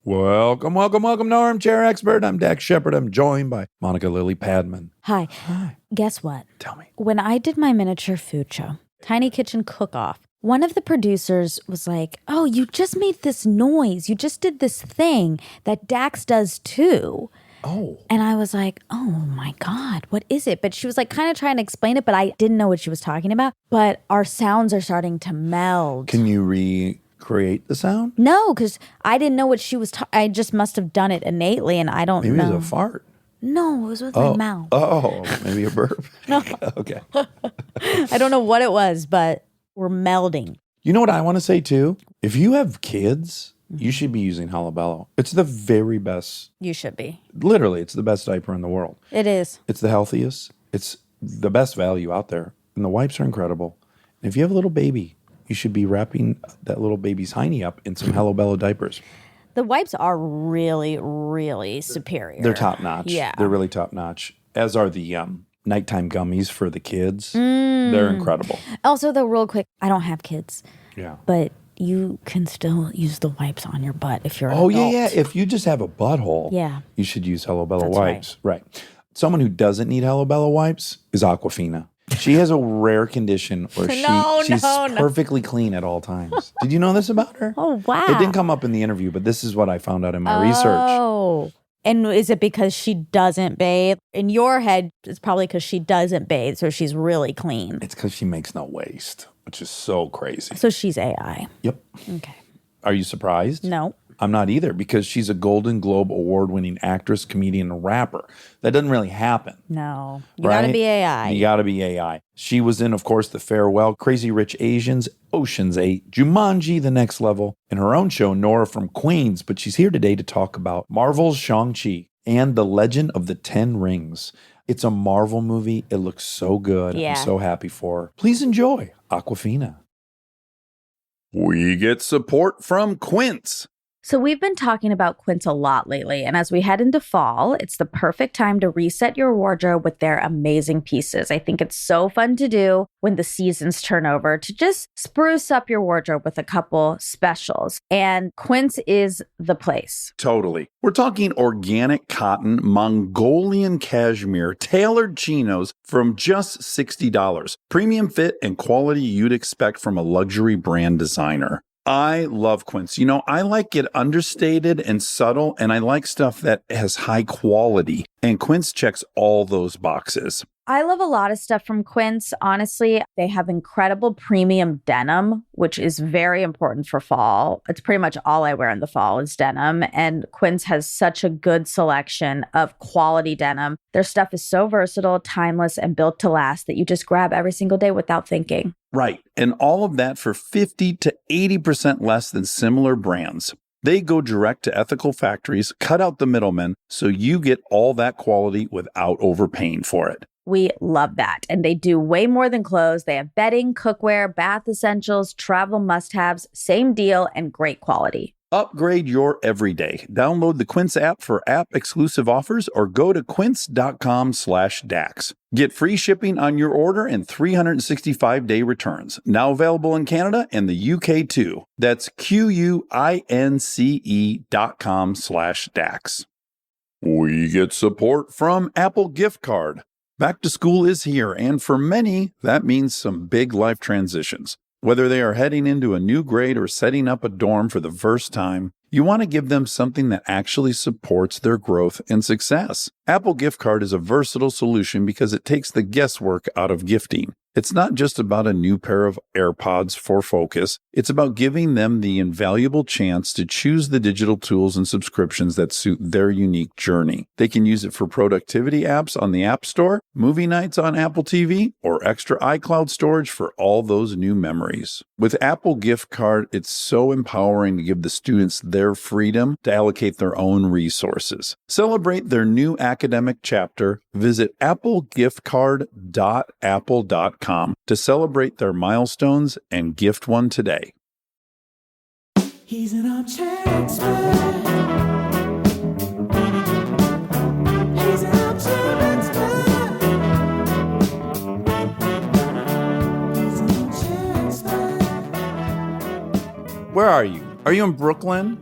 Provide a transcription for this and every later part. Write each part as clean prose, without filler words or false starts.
Welcome to Armchair Expert. I'm Dax Shepard. I'm joined by Monica Lily Padman. Hi. Guess what? Tell me. When I did my miniature food show, Tiny Kitchen Cook-Off, one of the producers was like, oh, you just made this noise. You just did this thing that Dax does too. Oh. And I was like, oh my God, what is it? But she was like kind of trying to explain it, but I didn't know what she was talking about. But our sounds are starting to meld. Can you recreate the sound? No, because I didn't know what she was I just must have done it innately, and I don't know. Maybe it was a fart. No, it was with my mouth. Oh, maybe a burp. No. Okay. I don't know what it was, but we're melding. You know what I want to say too? If you have kids, you should be using Halabello. It's the very best. You should be. Literally, it's the best diaper in the world. It is. It's the healthiest. It's the best value out there. And the wipes are incredible. And if you have a little baby, you should be wrapping that little baby's hiney up in some Halabello diapers. The wipes are really, really superior. They're top notch. Yeah. They're really top notch, as are the nighttime gummies for the kids. They're incredible. Also, though, real quick, I don't have kids. Yeah. But you can still use the wipes on your butt if you're an Oh, adult. yeah. If you just have a butthole, Yeah. you should use Hello Bello That's wipes. Right. Someone who doesn't need Hello Bello wipes is Awkwafina. She has a rare condition where she's perfectly clean at all times. Did you know this about her? Oh, wow. It didn't come up in the interview, but this is what I found out in my research. Oh. And is it because she doesn't bathe? In your head, it's probably because she doesn't bathe, so she's really clean. It's because she makes no waste, which is so crazy. So she's AI. Yep. Okay. Are you surprised? No. I'm not either, because she's a Golden Globe award-winning actress, comedian, and rapper. That doesn't really happen. No. You right? gotta be AI. You gotta be AI. She was in, of course, The Farewell, Crazy Rich Asians, Ocean's 8, Jumanji, The Next Level, and her own show, Nora from Queens. But she's here today to talk about Marvel's Shang-Chi and The Legend of the Ten Rings. It's a Marvel movie. It looks so good. Yeah. I'm so happy for her. Please enjoy Awkwafina. We get support from Quince. So we've been talking about Quince a lot lately, and as we head into fall, it's the perfect time to reset your wardrobe with their amazing pieces. I think it's so fun to do when the seasons turn over, to just spruce up your wardrobe with a couple specials, and Quince is the place. Totally. We're talking organic cotton, Mongolian cashmere, tailored chinos from just $60. Premium fit and quality you'd expect from a luxury brand designer. I love Quince. You know, I like it understated and subtle, and I like stuff that has high quality. And Quince checks all those boxes. I love a lot of stuff from Quince. Honestly, they have incredible premium denim, which is very important for fall. It's pretty much all I wear in the fall is denim. And Quince has such a good selection of quality denim. Their stuff is so versatile, timeless, and built to last that you just grab every single day without thinking. Right. And all of that for 50 to 80% less than similar brands. They go direct to ethical factories, cut out the middlemen, so you get all that quality without overpaying for it. We love that. And they do way more than clothes. They have bedding, cookware, bath essentials, travel must-haves, same deal, and great quality. Upgrade your everyday. Download the Quince app for app-exclusive offers or go to quince.com/Dax. Get free shipping on your order and 365-day returns. Now available in Canada and the UK too. That's QUINCE.com/Dax. We get support from Apple Gift Card. Back to school is here, and for many, that means some big life transitions. Whether they are heading into a new grade or setting up a dorm for the first time, you want to give them something that actually supports their growth and success. Apple Gift Card is a versatile solution because it takes the guesswork out of gifting. It's not just about a new pair of AirPods for focus. It's about giving them the invaluable chance to choose the digital tools and subscriptions that suit their unique journey. They can use it for productivity apps on the App Store, movie nights on Apple TV, or extra iCloud storage for all those new memories. With Apple Gift Card, it's so empowering to give the students their freedom to allocate their own resources. Celebrate their new academic chapter. Visit applegiftcard.apple.com to celebrate their milestones and gift one today. He's an armchair expert. He's an armchair expert. He's an armchair expert. Where are you? Are you in Brooklyn?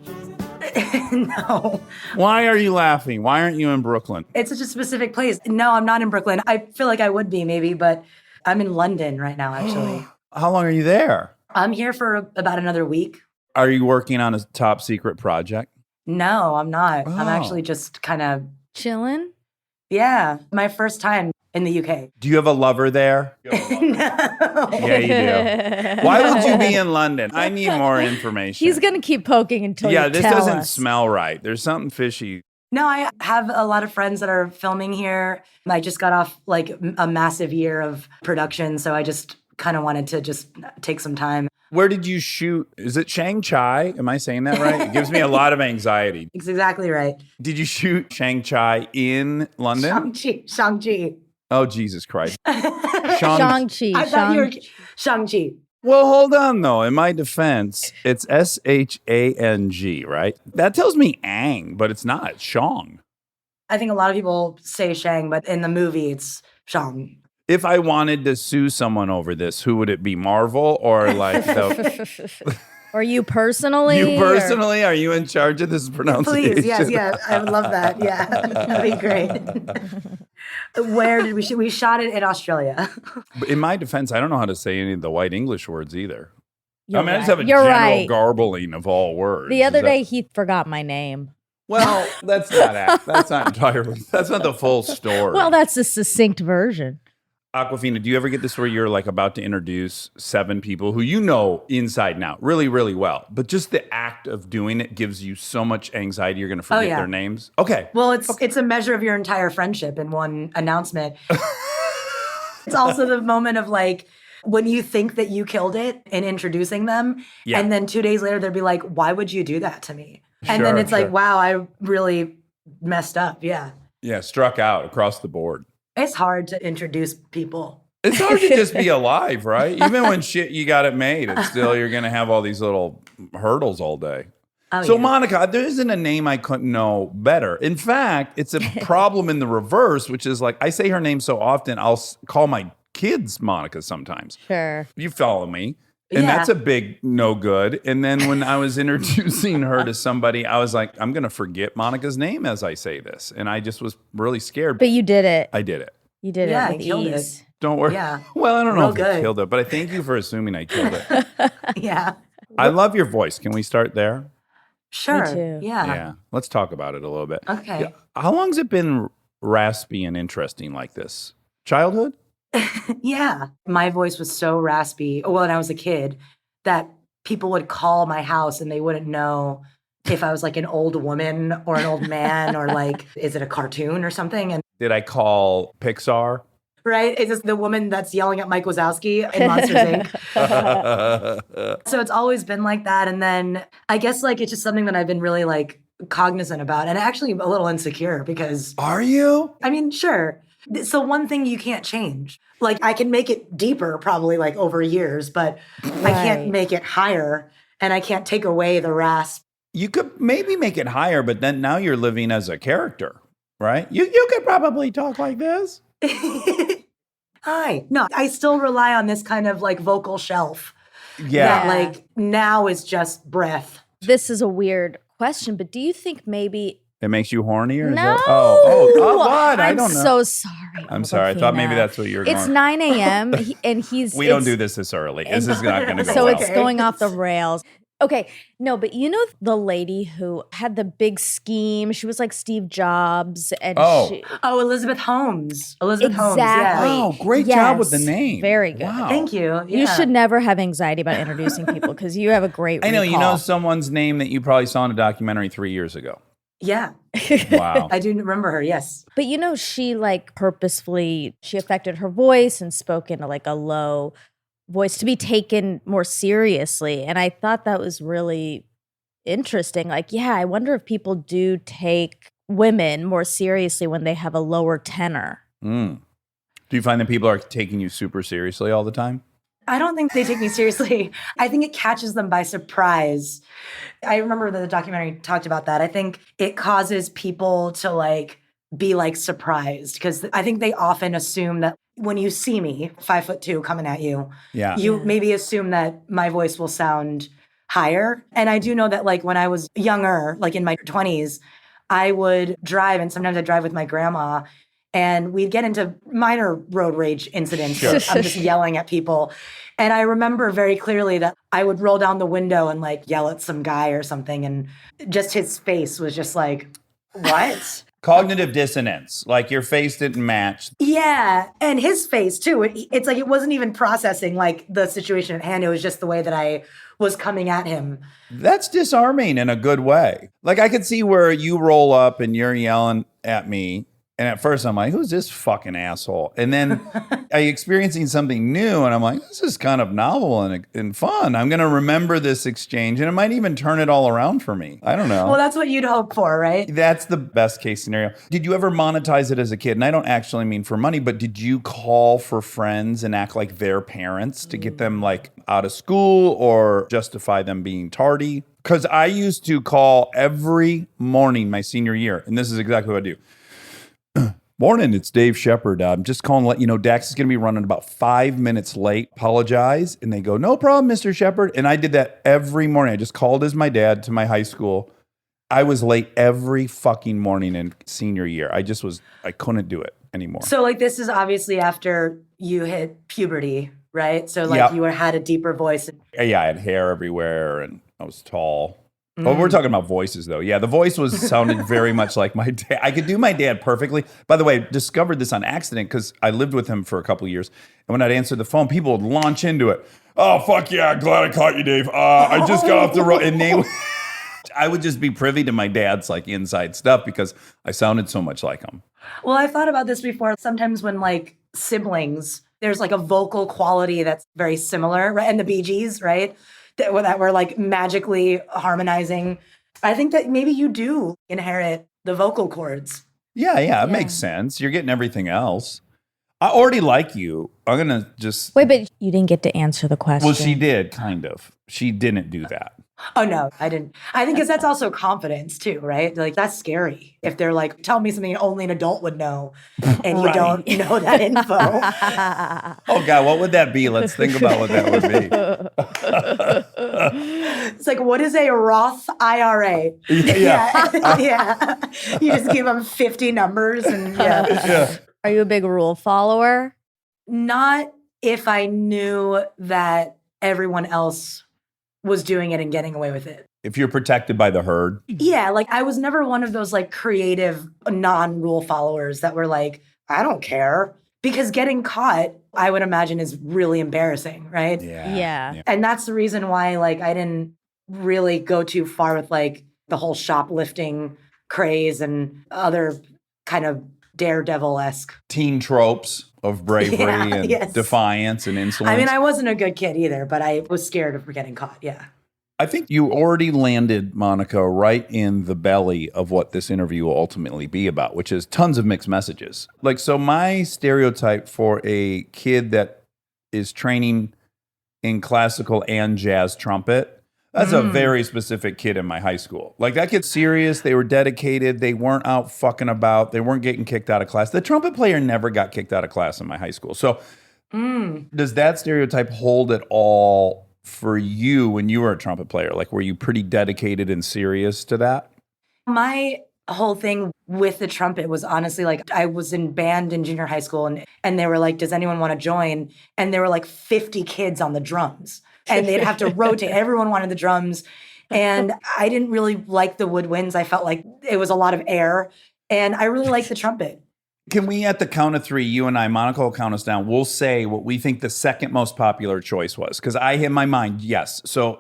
No. Why are you laughing? Why aren't you in Brooklyn? It's such a specific place. No, I'm not in Brooklyn. I feel like I would be maybe, but I'm in London right now, actually. How long are you there? I'm here for about another week. Are you working on a top secret project? No, I'm not. I'm Oh. actually just kind of, Chillin'? yeah, my first time in the UK. Do you have a lover there? No. Yeah, you do. Why would you be in London? I need more information. He's going to keep poking until Yeah, you this tell doesn't us. smell right. There's something fishy. No, I have a lot of friends that are filming here. I just got off like a massive year of production, so I just kind of wanted to just take some time. Where did you shoot? Is it Shang-Chi? Am I saying that right? It gives me a lot of anxiety. It's exactly right. Did you shoot Shang-Chi in London? Shang-Chi. Oh, Jesus Christ. Shang-Chi. I thought you were Shang-Chi. Well, hold on, though. In my defense, it's Shang, right? That tells me Ang, but it's not. It's Shang. I think a lot of people say Shang, but in the movie, it's Shang. If I wanted to sue someone over this, who would it be? Marvel or like the... Or you personally? You personally? Are you in charge of this pronunciation? Please, yes. I would love that. Yeah, that'd be great. Where did we shoot? We shot it in Australia. But in my defense, I don't know how to say any of the white English words either. You're I just right. have a You're general right. garbling of all words. The other Is that- day, he forgot my name. Well, that's not entirely. That's not the full story. Well, that's a succinct version. Awkwafina, do you ever get this where you're like about to introduce 7 people who you know inside and out really, really well, but just the act of doing it gives you so much anxiety you're going to forget yeah. their names? Okay. Well, it's a measure of your entire friendship in one announcement. It's also the moment of like when you think that you killed it in introducing them, Yeah. and then 2 days later they'll be like, "Why would you do that to me?" And then Sure, it's sure. like, "Wow, I really messed up." Yeah, Yeah, struck out across the board. it's hard to introduce people. It's hard to just be alive, right? Even when shit you got it made, it's still you're going to have all these little hurdles all day. Oh, So, yeah. Monica, there isn't a name I couldn't know better. In fact, it's a problem in the reverse, which is like I say her name so often, I'll call my kids Monica sometimes. Sure. You follow me. And Yeah. that's a big no good. And then when I was introducing her to somebody, I was like, I'm going to forget Monica's name as I say this. And I just was really scared. But you did it. I did it. You did Yeah, it I with killed it. ease. Don't worry. Yeah. Well, I don't know Real if I good. killed it, but I thank you for assuming I killed it. Yeah, I love your voice. Can we start there? sure. too. Yeah. Let's talk about it a little bit. Okay. Yeah. How long's it been raspy and interesting like this? Childhood? Yeah. My voice was so raspy when I was a kid that people would call my house and they wouldn't know if I was like an old woman or an old man or like, is it a cartoon or something? And Did I call Pixar? right? Is this the woman that's yelling at Mike Wazowski in Monsters Inc.? So it's always been like that. And then I guess like it's just something that I've been really like cognizant about and actually a little insecure because Are you? I mean, sure. So one thing you can't change. Like I can make it deeper probably like over years, but I can't Right. make it higher and I can't take away the rasp. You could maybe make it higher, but then now you're living as a character, right? You could probably talk like this. Hi. No, I still rely on this kind of like vocal shelf Yeah. that like now is just breath. This is a weird question, but do you think maybe It makes you hornier? Is no? that- oh, what? I I'm don't know. so sorry. I'm sorry. I thought maybe Awkwafina. that's what you were It's going. 9 a.m. and he's. We don't it's- do this early. This is not going to go So well. it's going off the rails. Okay, no, but you know the lady who had the big scheme? She was like Steve Jobs, and Oh. she, Oh, Elizabeth Holmes. Elizabeth Holmes. Exactly. Yeah. Oh, great job with the Yes, name. very good. Wow. Thank you. you Yeah. should never have anxiety about introducing people because you have a great. I know. You know recall. someone's name that you probably saw in a documentary 3 years ago. Yeah. Wow. I do remember her. Yes. But you know, she like purposefully she affected her voice and spoke in like a low voice to be taken more seriously, and I thought that was really interesting. Like, yeah, I wonder if people do take women more seriously when they have a lower tenor. Mm. Do you find that people are taking you super seriously all the time? I don't think they take me seriously. I think it catches them by surprise. I remember that the documentary talked about that. I think it causes people to like be like surprised because I think they often assume that when you see me 5'2" coming at you, Yeah. you maybe assume that my voice will sound higher. And I do know that like when I was younger, like in my 20s, I would drive, and sometimes I'd drive with my grandma, and we'd get into minor road rage incidents where I'm just yelling at people. And I remember very clearly that I would roll down the window and like yell at some guy or something, and just his face was just like, what? Cognitive dissonance, like your face didn't match. Yeah, and his face too. It's like it wasn't even processing like the situation at hand. It was just the way that I was coming at him. That's disarming in a good way. Like I could see where you roll up and you're yelling at me. And at first I'm like, who's this fucking asshole? And then I experiencing something new and I'm like, this is kind of novel and fun. I'm going to remember this exchange and it might even turn it all around for me. I don't know. Well, that's what you'd hope for, right? That's the best case scenario. Did you ever monetize it as a kid? And I don't actually mean for money, but did you call for friends and act like their parents to get them like out of school or justify them being tardy? Because I used to call every morning my senior year. And this is exactly what I do. Morning, it's Dave Shepard. I'm just calling to let you know Dax is going to be running about 5 minutes late. Apologize. And they go, no problem, Mr. Shepard. And I did that every morning. I just called as my dad to my high school. I was late every fucking morning in senior year. I couldn't do it anymore. So like this is obviously after you hit puberty, right? So like you had a deeper voice. Yeah, I had hair everywhere and I was tall. Oh, we're talking about voices, though. Yeah, the voice sounded very much like my dad. I could do my dad perfectly. By the way, discovered this on accident because I lived with him for a couple of years. And when I'd answer the phone, people would launch into it. Oh, fuck yeah, glad I caught you, Dave. I just got off the road. And I would just be privy to my dad's like inside stuff because I sounded so much like him. Well, I've thought about this before. Sometimes when like siblings, there's like a vocal quality that's very similar, right? And the Bee Gees, right? That were like magically harmonizing. I think that maybe you do inherit the vocal cords. Yeah, it makes sense. You're getting everything else. I already like you. I'm going to just... Wait, but you didn't get to answer the question. Well, she did, kind of. She didn't do that. Oh, no, I didn't. I think because that's also confidence too, right? Like that's scary. If they're like, tell me something only an adult would know and you don't know that info. Oh, God, what would that be? Let's think about what that would be. It's like, what is a Roth IRA? Yeah. You just give them 50 numbers and yeah. Are you a big rule follower? Not if I knew that everyone else was doing it and getting away with it. If you're protected by the herd. Yeah, like I was never one of those like creative non-rule followers that were like, I don't care. Because getting caught, I would imagine, is really embarrassing, right? Yeah. And that's the reason why like I didn't really go too far with like the whole shoplifting craze and other kind of daredevil-esque teen tropes of bravery and defiance and insolence. I mean, I wasn't a good kid either, but I was scared of getting caught. Yeah. I think you already landed, Monica, right in the belly of what this interview will ultimately be about, which is tons of mixed messages. Like, so my stereotype for a kid that is training in classical and jazz trumpet, that's a very specific kid in my high school. Like, that kid's serious. They were dedicated. They weren't out fucking about. They weren't getting kicked out of class. The trumpet player never got kicked out of class in my high school. So does that stereotype hold at all for you when you were a trumpet player? Like, were you pretty dedicated and serious to that? My whole thing with the trumpet was honestly like I was in band in junior high school and they were like, does anyone want to join? And there were like 50 kids on the drums. And they'd have to rotate. Everyone wanted the drums. And I didn't really like the woodwinds. I felt like it was a lot of air. And I really liked the trumpet. Can we, at the count of three, you and I, Monica will count us down, we'll say what we think the second most popular choice was. Because I, in my mind, yes. So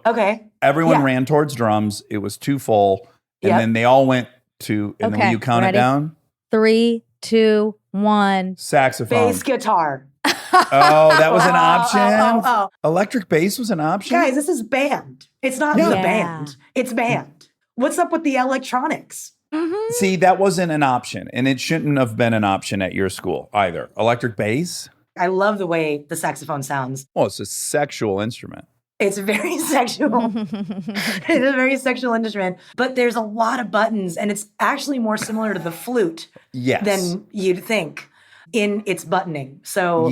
everyone ran towards drums. It was too full. And then they all went to, and then when you count it down? 3, 2, 1. Saxophone. Bass guitar. Oh, that was an option? Electric bass was an option? Guys, this is band. It's not the band. It's band. What's up with the electronics? See, that wasn't an option, and it shouldn't have been an option at your school either. Electric bass? I love the way the saxophone sounds. Well, it's a sexual instrument. It's very sexual. It's a very sexual instrument, but there's a lot of buttons, and it's actually more similar to the flute than you'd think in its buttoning. So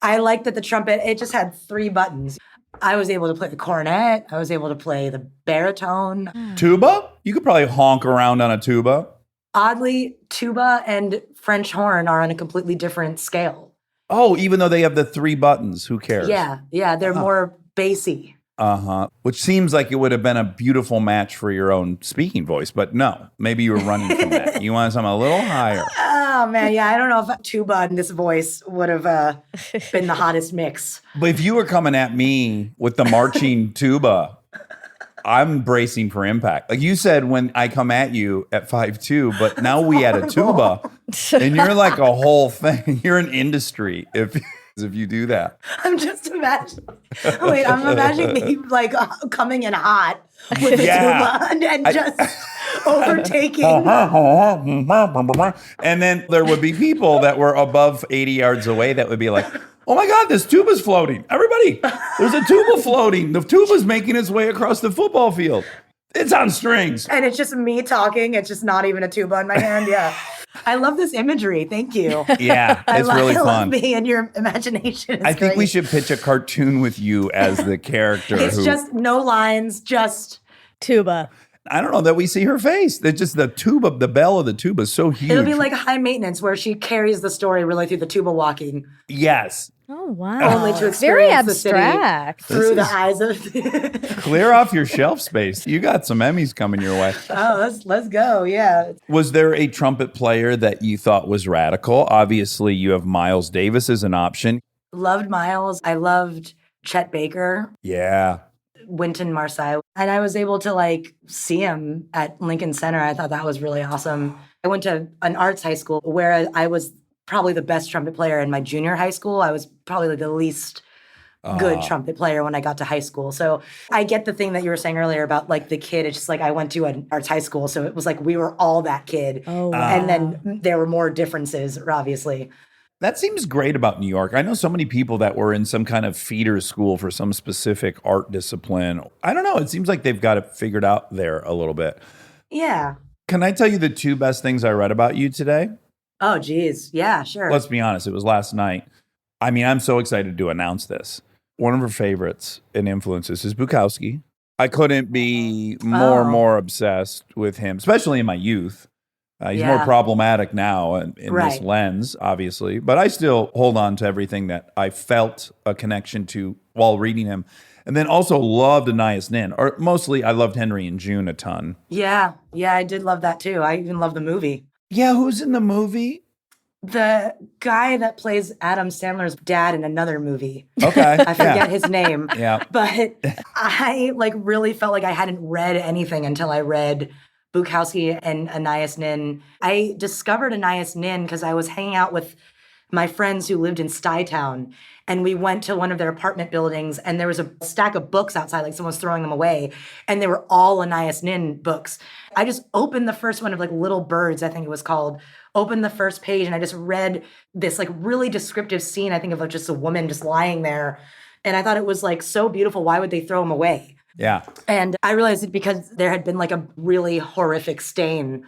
I like that the trumpet, it just had 3 buttons. I was able to play the cornet. I was able to play the baritone. Tuba? You could probably honk around on a tuba. Oddly, tuba and French horn are on a completely different scale. Oh, even though they have the 3 buttons, who cares? Yeah, they're more bassy. Which seems like it would have been a beautiful match for your own speaking voice, but no, maybe you were running from that. You wanted something a little higher. Oh man, yeah, I don't know if tuba and this voice would have been the hottest mix. But if you were coming at me with the marching tuba, I'm bracing for impact. Like you said, when I come at you at 5'2", but now we add a tuba, and you're like a whole thing. You're an industry if you do that. I'm just imagining. Wait, I'm imagining me like coming in hot with the tuba and just overtaking. And then there would be people that were above 80 yards away that would be like, oh my God, this tuba's floating. Everybody, there's a tuba floating. The tuba's making its way across the football field. It's on strings. And it's just me talking. It's just not even a tuba in my hand. Yeah. I love this imagery. Thank you. Yeah, it's really I love fun. me and your imagination. I think we great. should pitch a cartoon with you as the character. It's just no lines, just Tuba. I don't know that we see her face. It's just the tuba, the bell of the tuba is so huge. it'll be like high maintenance where she carries the story really through the tuba walking. Yes. Oh, wow. Only to Very experience the city abstract. through the This is- eyes of. Clear off your shelf space. You got some Emmys coming your way. Oh, let's go. Yeah. Was there a trumpet player that you thought was radical? Obviously, you have Miles Davis as an option. Loved Miles. I loved Chet Baker, Yeah. Wynton Marsalis. And I was able to like see him at Lincoln Center. I thought that was really awesome. I went to an arts high school where I was probably the best trumpet player in my junior high school. I was probably the least good trumpet player when I got to high school. So I get the thing that you were saying earlier about like the kid. It's just like I went to an arts high school. So it was like we were all that kid. Oh, wow. And then there were more differences, obviously. That seems great about New York. I know so many people that were in some kind of feeder school for some specific art discipline. I don't know. It seems like they've got it figured out there a little bit. Yeah. Can I tell you the 2 best things I read about you today? Oh, geez. Yeah, sure. Let's be honest. It was last night. I mean, I'm so excited to announce this. One of her favorites and influences is Bukowski. I couldn't be more obsessed with him, especially in my youth. He's more problematic now in this Right. lens, obviously. But I still hold on to everything that I felt a connection to while reading him. And then also loved Anais Nin. Or mostly I loved Henry and June a ton. Yeah, I did love that too. I even love the movie. Yeah, who's in the movie? The guy that plays Adam Sandler's dad in another movie. Okay. I forget his name. Yeah. But I like really felt like I hadn't read anything until I read Bukowski and Anais Nin. I discovered Anais Nin because I was hanging out with my friends who lived in Stuytown, and we went to one of their apartment buildings, and there was a stack of books outside, like someone was throwing them away, and they were all Anais Nin books. I just opened the first one of like Little Birds, I think it was called, opened the first page, and I just read this like really descriptive scene, I think of like just a woman just lying there, and I thought it was like so beautiful. Why would they throw them away? Yeah. And I realized it because there had been like a really horrific stain.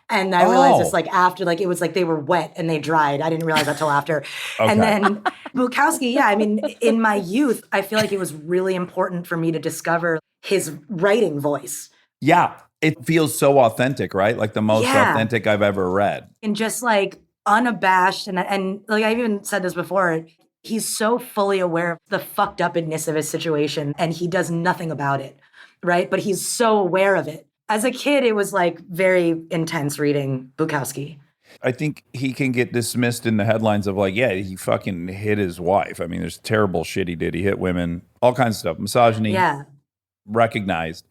And I realized this like after, like it was like they were wet and they dried. I didn't realize that till after. And then Bukowski, yeah, I mean, in my youth, I feel like it was really important for me to discover his writing voice. Yeah. It feels so authentic, right? Like the most authentic I've ever read. And just like unabashed. And like I've even said this before, he's so fully aware of the fucked upness of his situation and he does nothing about it, right? But he's so aware of it. As a kid, it was like very intense reading Bukowski. I think he can get dismissed in the headlines of like, yeah, he fucking hit his wife. I mean, there's terrible shit he did. He hit women, all kinds of stuff. Misogyny, recognized.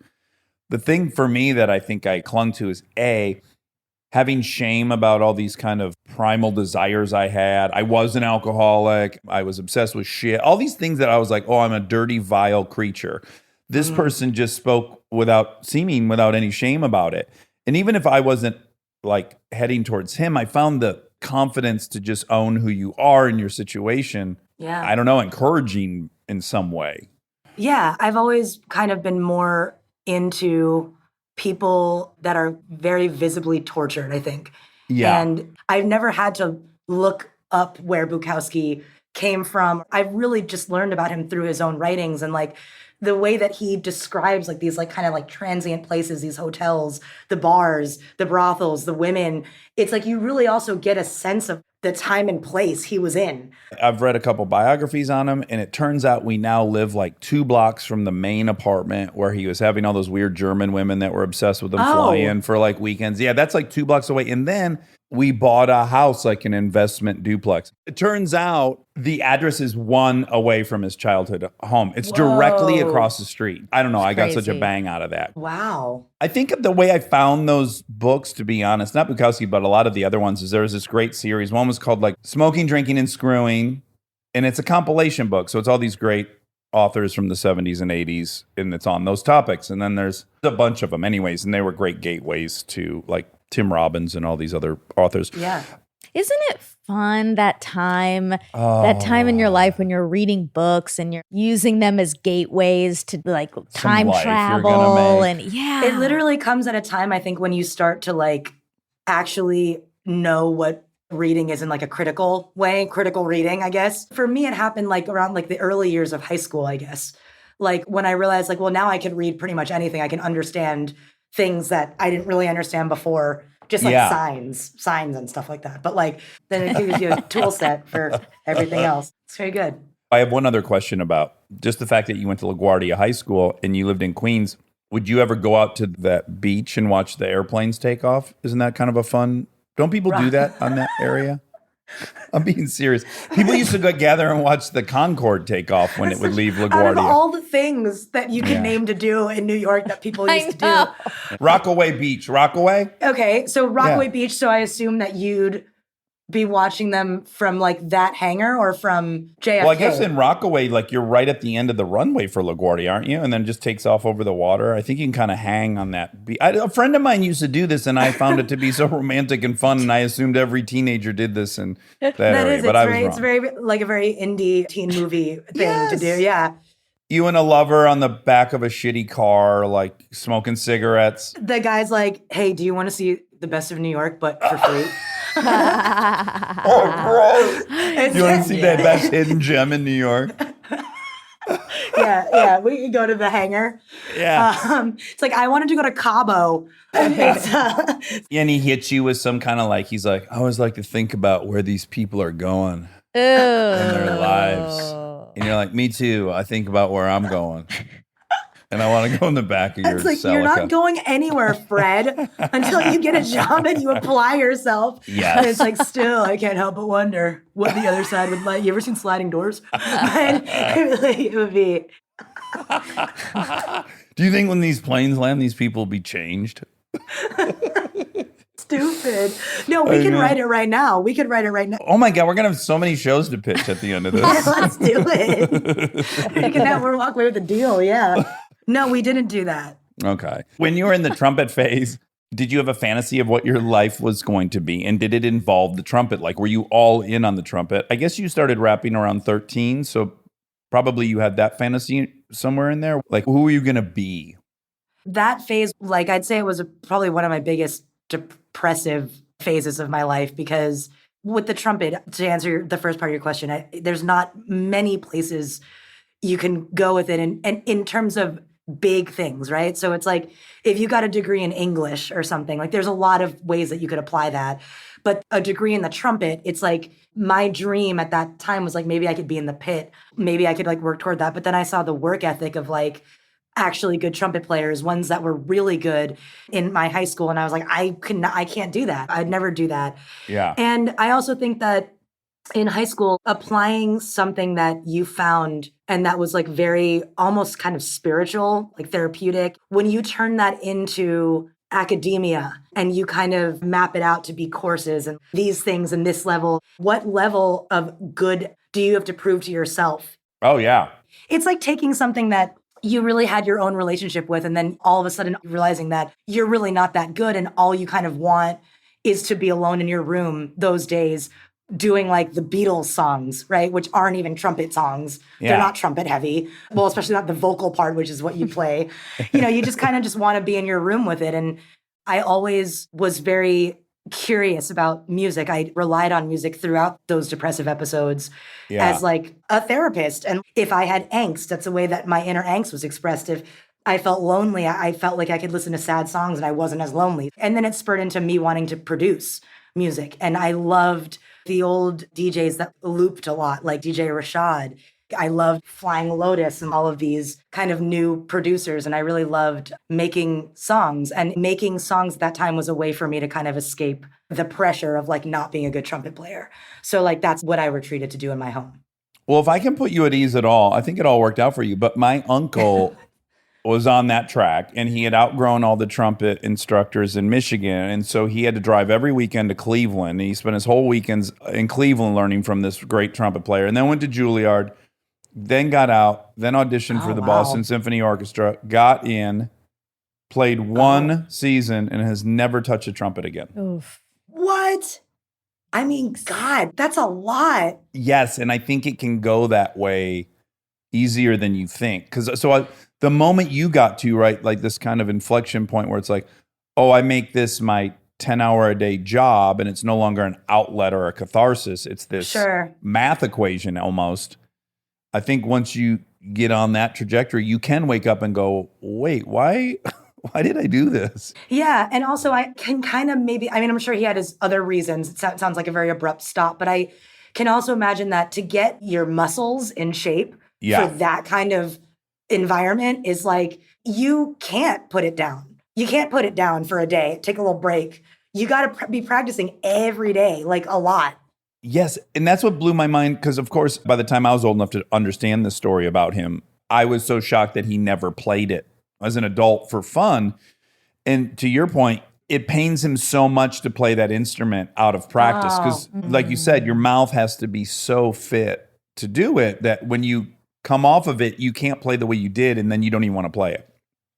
The thing for me that I think I clung to is having shame about all these kind of primal desires I had. I was an alcoholic. I was obsessed with shit. All these things that I was like, oh, I'm a dirty, vile creature. This person just spoke without any shame about it. And even if I wasn't like heading towards him, I found the confidence to just own who you are in your situation. Yeah. I don't know, encouraging in some way. Yeah. I've always kind of been more into people that are very visibly tortured, I think. Yeah. And I've never had to look up where Bukowski came from. I've really just learned about him through his own writings and like the way that he describes like these like kind of like transient places, these hotels, the bars, the brothels, the women. It's like you really also get a sense of the time and place he was in. I've read a couple biographies on him, and it turns out we now live like 2 blocks from the main apartment where he was having all those weird German women that were obsessed with him fly in for like weekends. Yeah, that's like 2 blocks away. And then we bought a house, like an investment duplex. It turns out the address is 1 away from his childhood home. It's directly across the street. I don't know. I got such a bang out of that. Wow. I think the way I found those books, to be honest, not Bukowski, but a lot of the other ones, is there was this great series. One was called like Smoking, Drinking, and Screwing. And it's a compilation book. So it's all these great authors from the 70s and 80s, and it's on those topics. And then there's a bunch of them anyways, and they were great gateways to like Tim Robbins and all these other authors. Yeah. Isn't it fun that time in your life when you're reading books and you're using them as gateways to like time travel and It literally comes at a time I think when you start to like actually know what reading is in like a critical way, critical reading, I guess. For me it happened like around like the early years of high school, I guess. Like when I realized like, well, now I can read pretty much anything. I can understand things that I didn't really understand before, just like signs and stuff like that. But like, then it gives you a tool set for everything else. It's very good. I have one other question about just the fact that you went to LaGuardia High School and you lived in Queens. Would you ever go out to that beach and watch the airplanes take off? Isn't that kind of a fun? Don't people do that on that area? I'm being serious. People used to go gather and watch the Concorde take off when it would leave LaGuardia. Out of all the things that you can name to do in New York that people used to do. Rockaway Beach. Rockaway? Okay, so Rockaway Beach, so I assume that you'd be watching them from like that hangar or from JFK? Well, I guess in Rockaway, like you're right at the end of the runway for LaGuardia, aren't you? And then it just takes off over the water. I think you can kind of hang on that. A friend of mine used to do this, and I found it to be so romantic and fun, and I assumed every teenager did this in that area. Is, but I was it's very like a very indie teen movie thing to do. Yeah. You and a lover on the back of a shitty car, like smoking cigarettes. The guy's like, hey, do you want to see the best of New York, but for free? Oh, gross. You want to see that best hidden gem in New York? Yeah. We can go to the hangar. Yeah. It's like, I wanted to go to Cabo. And he hits you with some kind of like, he's like, I always like to think about where these people are going in their lives. And you're like, me too. I think about where I'm going. And I want to go in the back of your It's like, Celica. you're not going anywhere, Fred, until you get a job and you apply yourself. Yes. And it's like, still, I can't help but wonder what the other side would like. You ever seen Sliding Doors? And it would be. Do you think when these planes land, these people will be changed? Stupid. No, we can write it right now. Oh my God, we're going to have so many shows to pitch at the end of this. Let's do it. We're walk away with a deal, yeah. No, we didn't do that. Okay. When you were in the trumpet phase, did you have a fantasy of what your life was going to be? And did it involve the trumpet? Like, were you all in on the trumpet? I guess you started rapping around 13, so probably you had that fantasy somewhere in there. Like, who were you going to be? That phase, like, I'd say it was probably one of my biggest depressive phases of my life because with the trumpet, to answer the first part of your question, there's not many places you can go with it. And in terms of big things, right? So it's like if you got a degree in English or something, like there's a lot of ways that you could apply that. But a degree in the trumpet, it's like my dream at that time was like maybe I could be in the pit. Maybe I could like work toward that. But then I saw the work ethic of like actually good trumpet players, ones that were really good in my high school. And I was like, I can't do that. I'd never do that. Yeah. And I also think that in high school, applying something that you found and that was like very almost kind of spiritual, like therapeutic, when you turn that into academia and you kind of map it out to be courses and these things and this level, what level of good do you have to prove to yourself? Oh, yeah. It's like taking something that you really had your own relationship with and then all of a sudden realizing that you're really not that good and all you kind of want is to be alone in your room those days doing like the Beatles songs, right? Which aren't even trumpet songs. Yeah. They're not trumpet heavy. Well, especially not the vocal part, which is what you play. You know, you just kind of just want to be in your room with it. And I always was very curious about music. I relied on music throughout those depressive episodes Yeah. as like a therapist. And if I had angst, that's the way that my inner angst was expressed. If I felt lonely, I felt like I could listen to sad songs and I wasn't as lonely. And then it spurred into me wanting to produce music. And I loved the old DJs that looped a lot, like DJ Rashad. I loved Flying Lotus and all of these kind of new producers. And I really loved making songs. And making songs at that time was a way for me to kind of escape the pressure of like not being a good trumpet player. So like that's what I retreated to do in my home. Well, if I can put you at ease at all, I think it all worked out for you. But my uncle was on that track, and he had outgrown all the trumpet instructors in Michigan. And so he had to drive every weekend to Cleveland. And he spent his whole weekends in Cleveland learning from this great trumpet player, and then went to Juilliard, then got out, then auditioned for the Boston Symphony Orchestra, got in, played one season, and has never touched a trumpet again. Oof. What? I mean, God, that's a lot. Yes, and I think it can go that way easier than you think. Because the moment you got to, right, like this kind of inflection point where it's like, oh, I make this my 10-hour-a-day job, and it's no longer an outlet or a catharsis. It's this math equation almost. I think once you get on that trajectory, you can wake up and go, wait, why did I do this? Yeah. And also I can kind of I'm sure he had his other reasons. It sounds like a very abrupt stop, but I can also imagine that to get your muscles in shape for that kind of environment is like, you can't put it down. You can't put it down for a day, take a little break. You got to be practicing every day, like a lot. Yes, and that's what blew my mind, because, of course, by the time I was old enough to understand the story about him, I was so shocked that he never played it as an adult for fun. And to your point, it pains him so much to play that instrument out of practice, because, like you said, your mouth has to be so fit to do it that when you come off of it, you can't play the way you did, and then you don't even want to play it.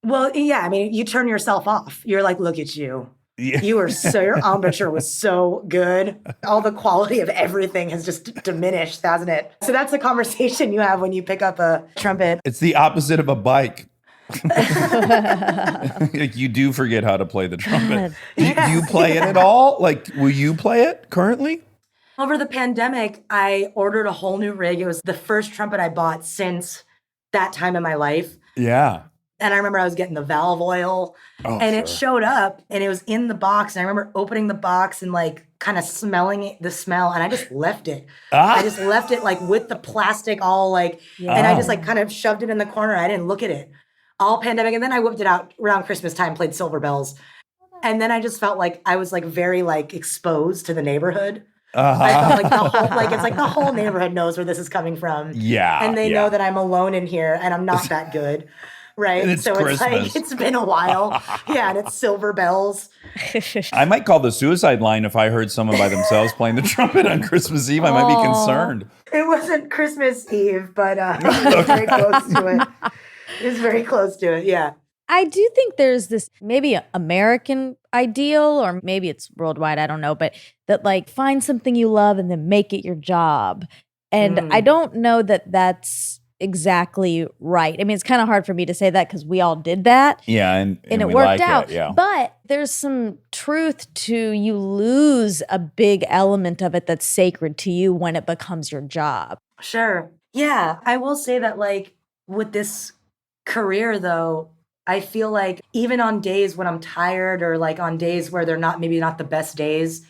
Well, yeah, I mean, you turn yourself off. You're like, look at you. Yeah. Your embouchure was so good. All the quality of everything has just diminished, hasn't it? So that's the conversation you have when you pick up a trumpet. It's the opposite of a bike. Like, you do forget how to play the trumpet. Do you play it at all? Like, will you play it currently? Over the pandemic, I ordered a whole new rig. It was the first trumpet I bought since that time in my life. Yeah. And I remember I was getting the valve oil it showed up and it was in the box. And I remember opening the box and like kind of smelling the smell. And I just left it. I just left it like with the plastic all like, and I just like kind of shoved it in the corner. I didn't look at it all pandemic. And then I whipped it out around Christmas time, played Silver Bells. And then I just felt like I was like very like exposed to the neighborhood. I felt like the whole, like it's like the whole neighborhood knows where this is coming from. Yeah. And they know that I'm alone in here and I'm not that good. Right. And it's so Christmas. It's like, it's been a while. Yeah. And it's Silver Bells. I might call the suicide line if I heard someone by themselves playing the trumpet on Christmas Eve. I might be concerned. It wasn't Christmas Eve, but it was very close to it. It was very close to it. Yeah. I do think there's this maybe American ideal, or maybe it's worldwide, I don't know, but that like find something you love and then make it your job. And I don't know that that's exactly right. I mean, it's kind of hard for me to say that because we all did that. Yeah, and it we worked like out. It, yeah. But there's some truth to you lose a big element of it that's sacred to you when it becomes your job. Sure. Yeah. I will say that like with this career though, I feel like even on days when I'm tired or like on days where they're maybe not the best days,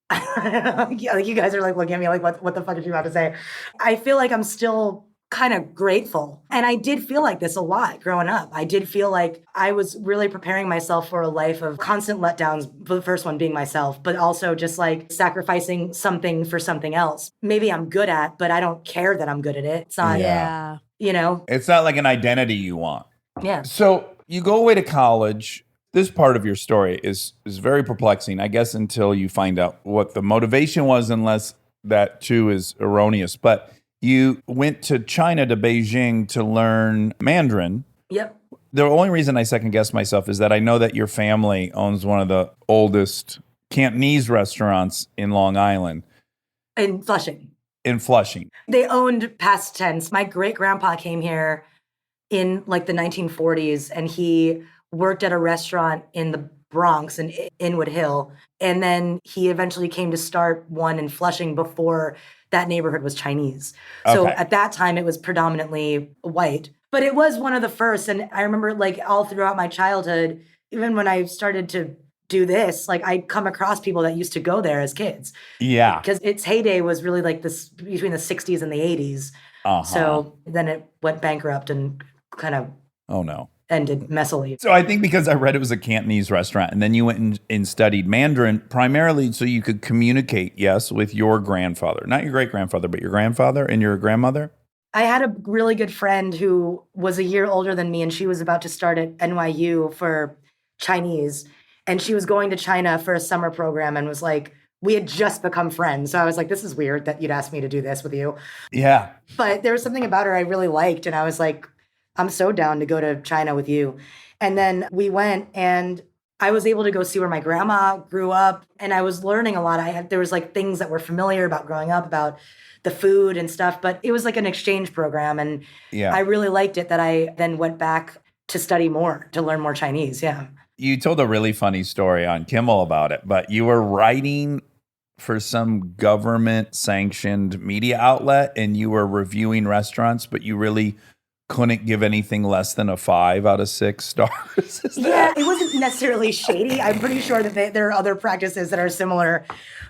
like you guys are like looking at me like, what the fuck did you about to say? I feel like I'm still kind of grateful. And I did feel like this a lot growing up. I did feel like I was really preparing myself for a life of constant letdowns, the first one being myself, but also just like sacrificing something for something else. Maybe I'm good at, but I don't care that I'm good at it. It's not, you know? It's not like an identity you want. Yeah. So you go away to college. This part of your story is very perplexing, I guess, until you find out what the motivation was, unless that too is erroneous. But you went to China, to Beijing, to learn Mandarin. Yep. The only reason I second guess myself is that I know that your family owns one of the oldest Cantonese restaurants in Long Island. In Flushing. They owned past tense. My great grandpa came here in like the 1940s and he worked at a restaurant in the Bronx and Inwood Hill. And then he eventually came to start one in Flushing before that neighborhood was Chinese. So Okay. at that time, it was predominantly white. But it was one of the first. And I remember like all throughout my childhood, even when I started to do this, like I'd come across people that used to go there as kids. Yeah. Because its heyday was really like this between the 60s and the 80s. Uh-huh. So then it went bankrupt and kind of Oh, no. ended messily. So I think because I read it was a Cantonese restaurant, and then you went and studied Mandarin primarily so you could communicate, yes, with your grandfather. Not your great-grandfather, but your grandfather and your grandmother? I had a really good friend who was a year older than me, and she was about to start at NYU for Chinese. And she was going to China for a summer program and was like, we had just become friends. So I was like, this is weird that you'd ask me to do this with you. Yeah. But there was something about her I really liked. And I was like, I'm so down to go to China with you. And then we went and I was able to go see where my grandma grew up. And I was learning a lot. There was like things that were familiar about growing up, about the food and stuff. But it was like an exchange program. And Yeah. I really liked it that I then went back to study more, to learn more Chinese. Yeah. You told a really funny story on Kimmel about it, but you were writing for some government-sanctioned media outlet and you were reviewing restaurants, but you really couldn't give anything less than a 5 out of 6 stars. Yeah, it wasn't necessarily shady. I'm pretty sure that there are other practices that are similar.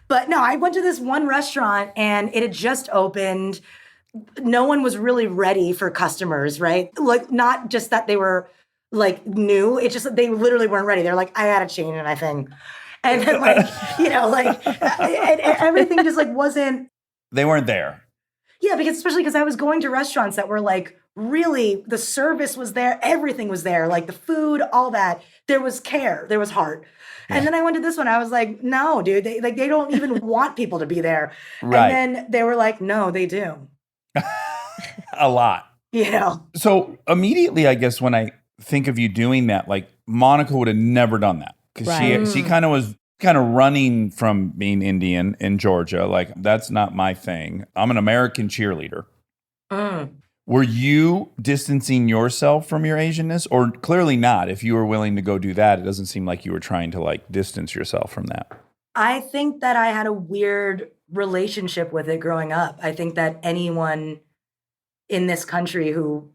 But no, I went to this one restaurant and it had just opened. No one was really ready for customers, right? Like, not just that they were like new, it's just that they literally weren't ready. They're like, I had a chain in my thing. And then like, and everything just like wasn't. They weren't there. Yeah, especially because I was going to restaurants that were like, really, the service was there, everything was there, like the food, all that. There was care, there was heart. Yeah. And then I went to this one, I was like, no, dude, they don't even want people to be there. Right. And then they were like, no, they do. A lot. You know? So immediately, I guess, when I think of you doing that, like Monica would have never done that because Right. she kind of was running from being Indian in Georgia. Like, that's not my thing. I'm an American cheerleader. Mm. Were you distancing yourself from your Asianness, or clearly not? If you were willing to go do that, it doesn't seem like you were trying to like distance yourself from that. I think that I had a weird relationship with it growing up. I think that anyone in this country who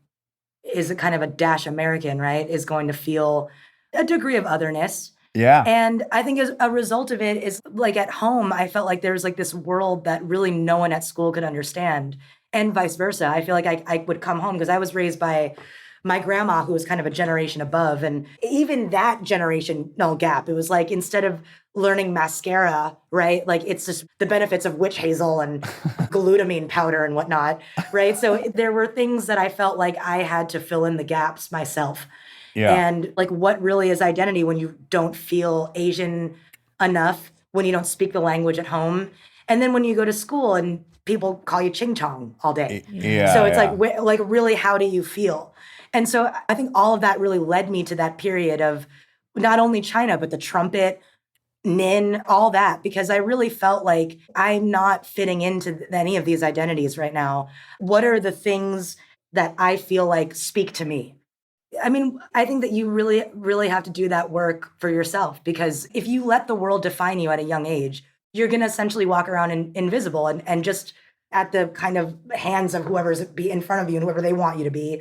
is a kind of a dash American, right, is going to feel a degree of otherness. Yeah. And I think as a result of it is like at home, I felt like there was like this world that really no one at school could understand, and vice versa. I feel like I would come home because I was raised by my grandma, who was kind of a generation above. And even that generational gap, it was like, instead of learning mascara, right? Like, it's just the benefits of witch hazel and glutamine powder and whatnot, right? So there were things that I felt like I had to fill in the gaps myself. Yeah. And like, what really is identity when you don't feel Asian enough, when you don't speak the language at home, and then when you go to school and people call you ching chong all day. Yeah. So it's yeah. like really, how do you feel? And so I think all of that really led me to that period of not only China, but the trumpet, nin, all that, because I really felt like I'm not fitting into any of these identities right now. What are the things that I feel like speak to me? I mean, I think that you really, really have to do that work for yourself, because if you let the world define you at a young age, you're going to essentially walk around invisible and just at the kind of hands of whoever's be in front of you and whoever they want you to be,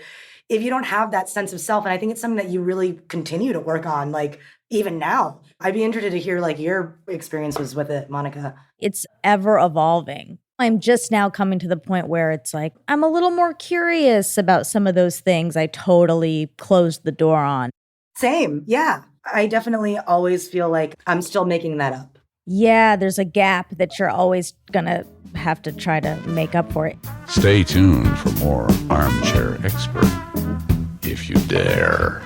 if you don't have that sense of self. And I think it's something that you really continue to work on, like even now. I'd be interested to hear like your experiences with it, Monica. It's ever evolving. I'm just now coming to the point where it's like, I'm a little more curious about some of those things I totally closed the door on. Same. Yeah. I definitely always feel like I'm still making that up. Yeah, there's a gap that you're always going to have to try to make up for it. Stay tuned for more Armchair Expert, if you dare.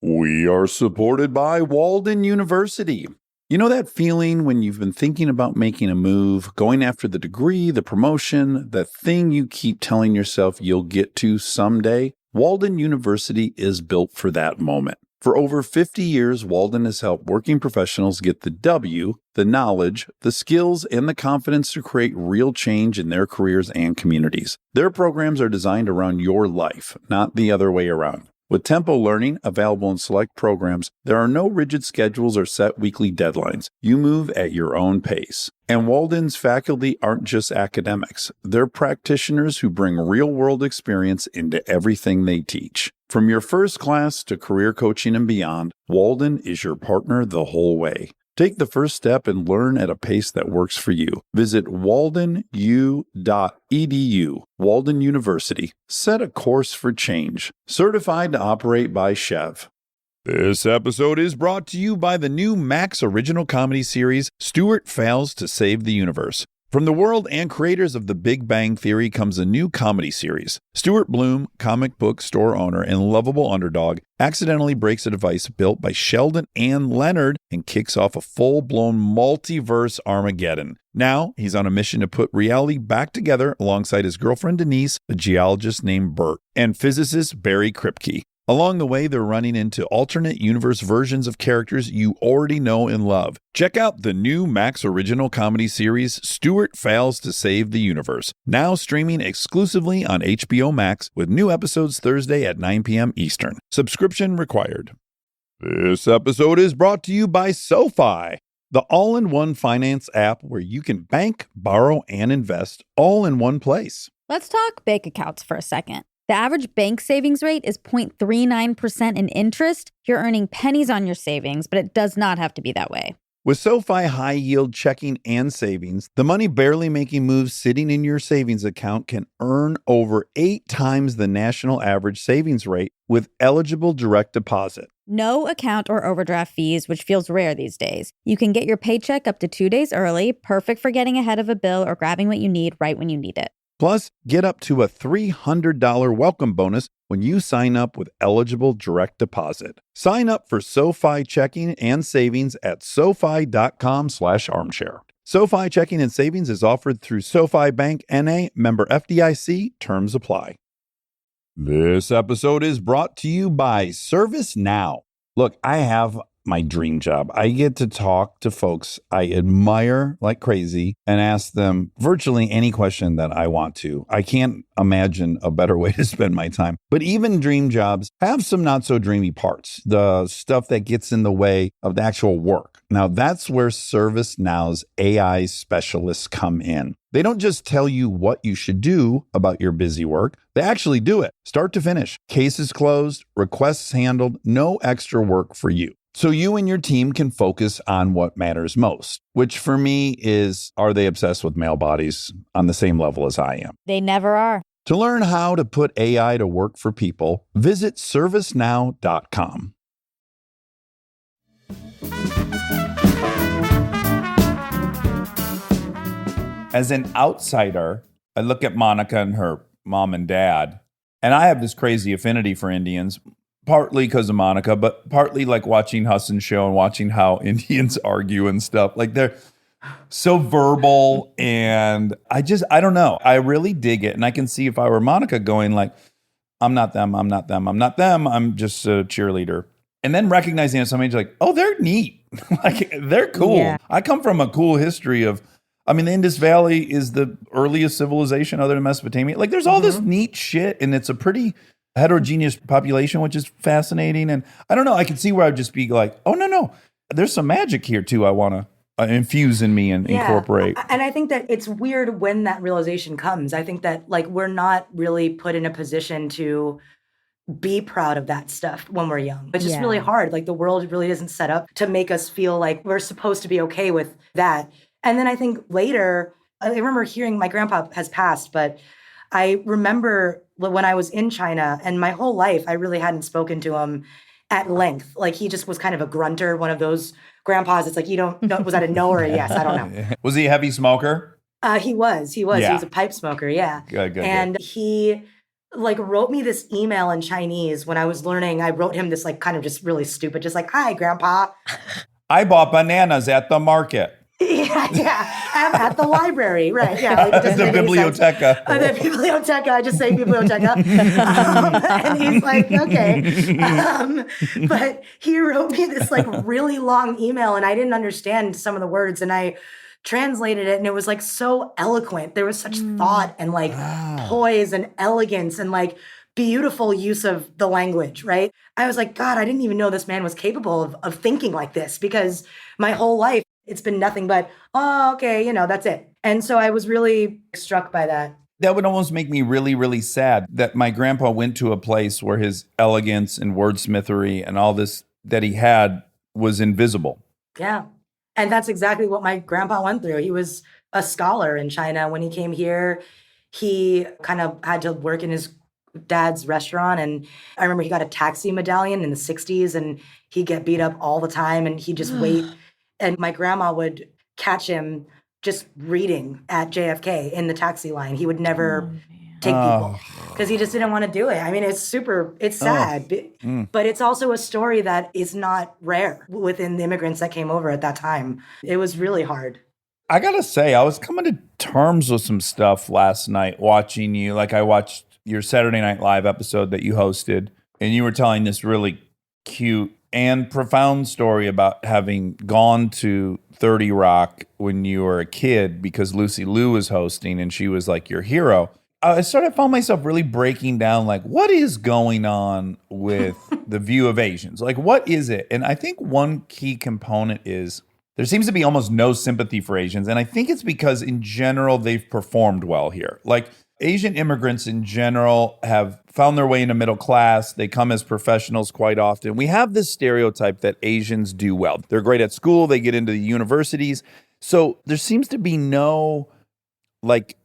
We are supported by Walden University. You know that feeling when you've been thinking about making a move, going after the degree, the promotion, the thing you keep telling yourself you'll get to someday? Walden University is built for that moment. For over 50 years, Walden has helped working professionals get the W, the knowledge, the skills, and the confidence to create real change in their careers and communities. Their programs are designed around your life, not the other way around. With tempo learning available in select programs, there are no rigid schedules or set weekly deadlines. You move at your own pace. And Walden's faculty aren't just academics. They're practitioners who bring real-world experience into everything they teach. From your first class to career coaching and beyond, Walden is your partner the whole way. Take the first step and learn at a pace that works for you. Visit waldenu.edu. Walden University. Set a course for change. Certified to operate by Chev. This episode is brought to you by the new Max original comedy series, Stuart Fails to Save the Universe. From the world and creators of The Big Bang Theory comes a new comedy series. Stuart Bloom, comic book store owner and lovable underdog, accidentally breaks a device built by Sheldon and Leonard and kicks off a full-blown multiverse Armageddon. Now, he's on a mission to put reality back together alongside his girlfriend Denise, a geologist named Bert, and physicist Barry Kripke. Along the way, they're running into alternate universe versions of characters you already know and love. Check out the new Max original comedy series, Stuart Fails to Save the Universe, now streaming exclusively on HBO Max with new episodes Thursday at 9 p.m. Eastern. Subscription required. This episode is brought to you by SoFi, the all-in-one finance app where you can bank, borrow, and invest all in one place. Let's talk bank accounts for a second. The average bank savings rate is 0.39% in interest. You're earning pennies on your savings, but it does not have to be that way. With SoFi high-yield checking and savings, the money barely making moves sitting in your savings account can earn over 8 times the national average savings rate with eligible direct deposit. No account or overdraft fees, which feels rare these days. You can get your paycheck up to 2 days early, perfect for getting ahead of a bill or grabbing what you need right when you need it. Plus, get up to a $300 welcome bonus when you sign up with eligible direct deposit. Sign up for SoFi checking and savings at SoFi.com/armchair. SoFi checking and savings is offered through SoFi Bank N.A., member FDIC. Terms apply. This episode is brought to you by ServiceNow. Look, I have my dream job. I get to talk to folks I admire like crazy and ask them virtually any question that I want to. I can't imagine a better way to spend my time. But even dream jobs have some not so dreamy parts, the stuff that gets in the way of the actual work. Now, that's where ServiceNow's AI specialists come in. They don't just tell you what you should do about your busy work. They actually do it, start to finish. Cases closed, requests handled, no extra work for you. So you and your team can focus on what matters most, which for me is, are they obsessed with male bodies on the same level as I am? They never are. To learn how to put AI to work for people, visit servicenow.com. As an outsider, I look at Monica and her mom and dad, and I have this crazy affinity for Indians, partly because of Monica, but partly like watching Hassan's show and watching how Indians argue and stuff. Like they're so verbal, and I don't know. I really dig it. And I can see if I were Monica going like, I'm not them, I'm not them, I'm not them. I'm just a cheerleader. And then recognizing at some age, like, oh, they're neat. Like they're cool. Yeah. I come from a cool history of, I mean, the Indus Valley is the earliest civilization other than Mesopotamia. Like there's all this neat shit, and it's a pretty heterogeneous population, which is fascinating. And I don't know, I can see where I'd just be like, oh, no, there's some magic here too I want to infuse in me and incorporate. And I think that it's weird when that realization comes. I think that like we're not really put in a position to be proud of that stuff when we're young. It's just really hard. Like the world really isn't set up to make us feel like we're supposed to be okay with that. And then I think later, I remember hearing, my grandpa has passed, but I remember when I was in China and my whole life, I really hadn't spoken to him at length. Like he just was kind of a grunter, one of those grandpas. It's like, you don't know, was that a no or a yes? I don't know. Was he a heavy smoker? He was. Yeah. He was a pipe smoker. Yeah. Good. And he like wrote me this email in Chinese when I was learning. I wrote him this like kind of just really stupid, just like, hi, grandpa. I bought bananas at the market. I'm at the library, right? Yeah, like, it doesn't The make any sense. biblioteca. The biblioteca. I just say biblioteca, and he's like, okay. But he wrote me this like really long email, and I didn't understand some of the words, and I translated it, and it was like so eloquent. There was such thought and like poise and elegance and like beautiful use of the language, right? I was like, God, I didn't even know this man was capable of thinking like this, because my whole life it's been nothing but, oh, okay, that's it. And so I was really struck by that. That would almost make me really, really sad that my grandpa went to a place where his elegance and wordsmithery and all this that he had was invisible. Yeah. And that's exactly what my grandpa went through. He was a scholar in China. When he came here, he kind of had to work in his dad's restaurant. And I remember he got a taxi medallion in the 60s and he'd get beat up all the time and he'd just wait. And my grandma would catch him just reading at JFK in the taxi line. He would never take people because he just didn't want to do it. I mean, it's sad, but it's also a story that is not rare within the immigrants that came over at that time. It was really hard. I gotta say, I was coming to terms with some stuff last night watching you. Like I watched your Saturday Night Live episode that you hosted, and you were telling this really cute and profound story about having gone to 30 Rock when you were a kid because Lucy Liu was hosting and she was like your hero. I found myself really breaking down like, what is going on with the view of Asians? Like, what is it? And I think one key component is there seems to be almost no sympathy for Asians. And I think it's because in general, they've performed well here. Like Asian immigrants in general have found their way into middle class. They come as professionals quite often. We have this stereotype that Asians do well. They're great at school. They get into the universities. So there seems to be no like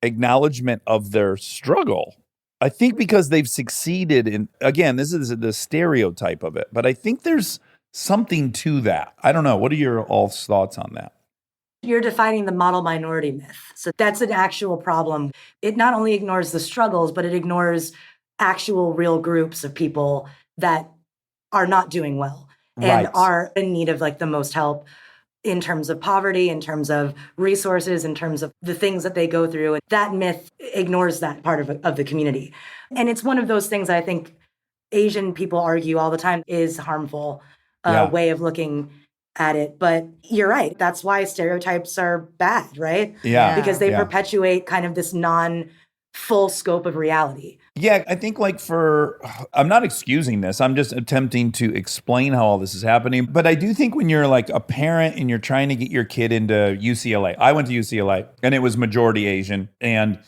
acknowledgement of their struggle. I think because they've succeeded in, again, this is the stereotype of it, but I think there's something to that. I don't know. What are your all's thoughts on that? You're defining the model minority myth. So that's an actual problem. It not only ignores the struggles, but it ignores actual real groups of people that are not doing well and are in need of like the most help in terms of poverty, in terms of resources, in terms of the things that they go through. And that myth ignores that part of the community. And it's one of those things that I think Asian people argue all the time is harmful way of looking at it. But you're right. That's why stereotypes are bad, right? Yeah. Because they perpetuate kind of this non-full scope of reality. Yeah, I think I'm not excusing this. I'm just attempting to explain how all this is happening. But I do think when you're like a parent and you're trying to get your kid into UCLA, I went to UCLA and it was majority Asian. And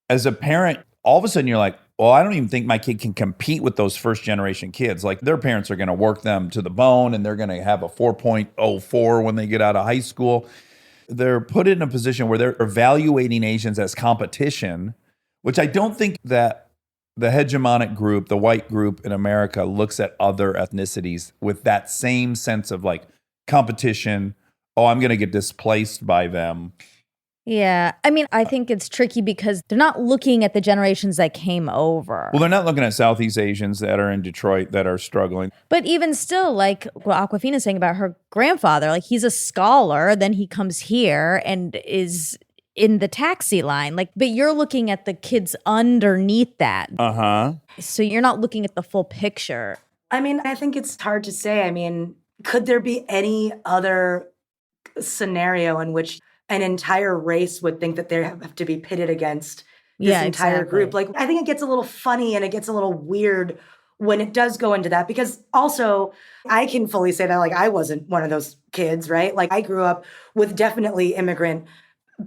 as a parent, all of a sudden you're like, well, I don't even think my kid can compete with those first generation kids. Like their parents are going to work them to the bone and they're going to have a 4.04 when they get out of high school. They're put in a position where they're evaluating Asians as competition, which I don't think that the hegemonic group, the white group in America, looks at other ethnicities with that same sense of like competition. Oh, I'm going to get displaced by them. Yeah. I mean, I think it's tricky because they're not looking at the generations that came over. Well, they're not looking at Southeast Asians that are in Detroit that are struggling. But even still, like what Awkwafina's saying about her grandfather, like he's a scholar, then he comes here and is in the taxi line. Like, but you're looking at the kids underneath that. Uh-huh. So you're not looking at the full picture. I mean, I think it's hard to say. I mean, could there be any other scenario in which an entire race would think that they have to be pitted against this entire group? Like, I think it gets a little funny and it gets a little weird when it does go into that, because also I can fully say that like I wasn't one of those kids, right? Like I grew up with definitely immigrant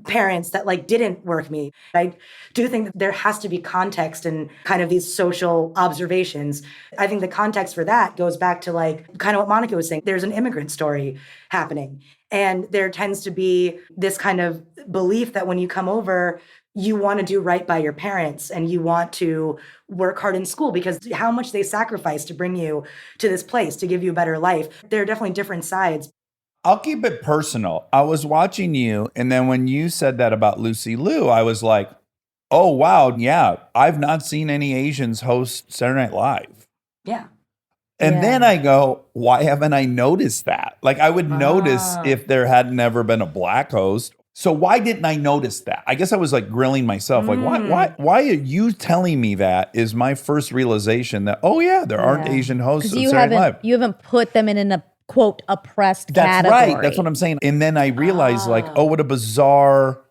parents that like didn't work me. I do think that there has to be context and kind of these social observations. I think the context for that goes back to like kind of what Monica was saying. There's an immigrant story happening. And there tends to be this kind of belief that when you come over, you want to do right by your parents and you want to work hard in school because how much they sacrifice to bring you to this place, to give you a better life. There are definitely different sides. I'll keep it personal. I was watching you, and then when you said that about Lucy Liu, I was like, oh, wow, yeah, I've not seen any Asians host Saturday Night Live. Yeah. And then I go, why haven't I noticed that? Like I would notice if there had never been a black host. So why didn't I notice that? I guess I was like grilling myself. Like, why are you telling me that is my first realization that, oh yeah, there aren't Asian hosts of Saturday Night Live. You haven't put them in a quote oppressed That's category. right. That's what I'm saying. And then I realized like, oh, what a bizarre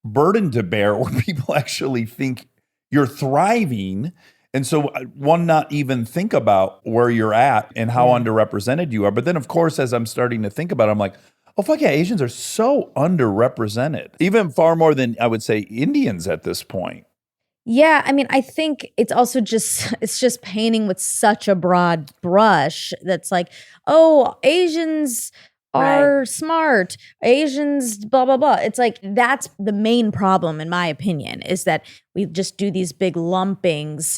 burden to bear when people actually think you're thriving And so one, not even think about where you're at and how underrepresented you are. But then, of course, as I'm starting to think about it, I'm like, oh, fuck yeah, Asians are so underrepresented, even far more than I would say Indians at this point. Yeah, I mean, I think it's also just it's just painting with such a broad brush that's like, oh, Asians are smart, Asians, blah, blah, blah. It's like that's the main problem, in my opinion, is that we just do these big lumpings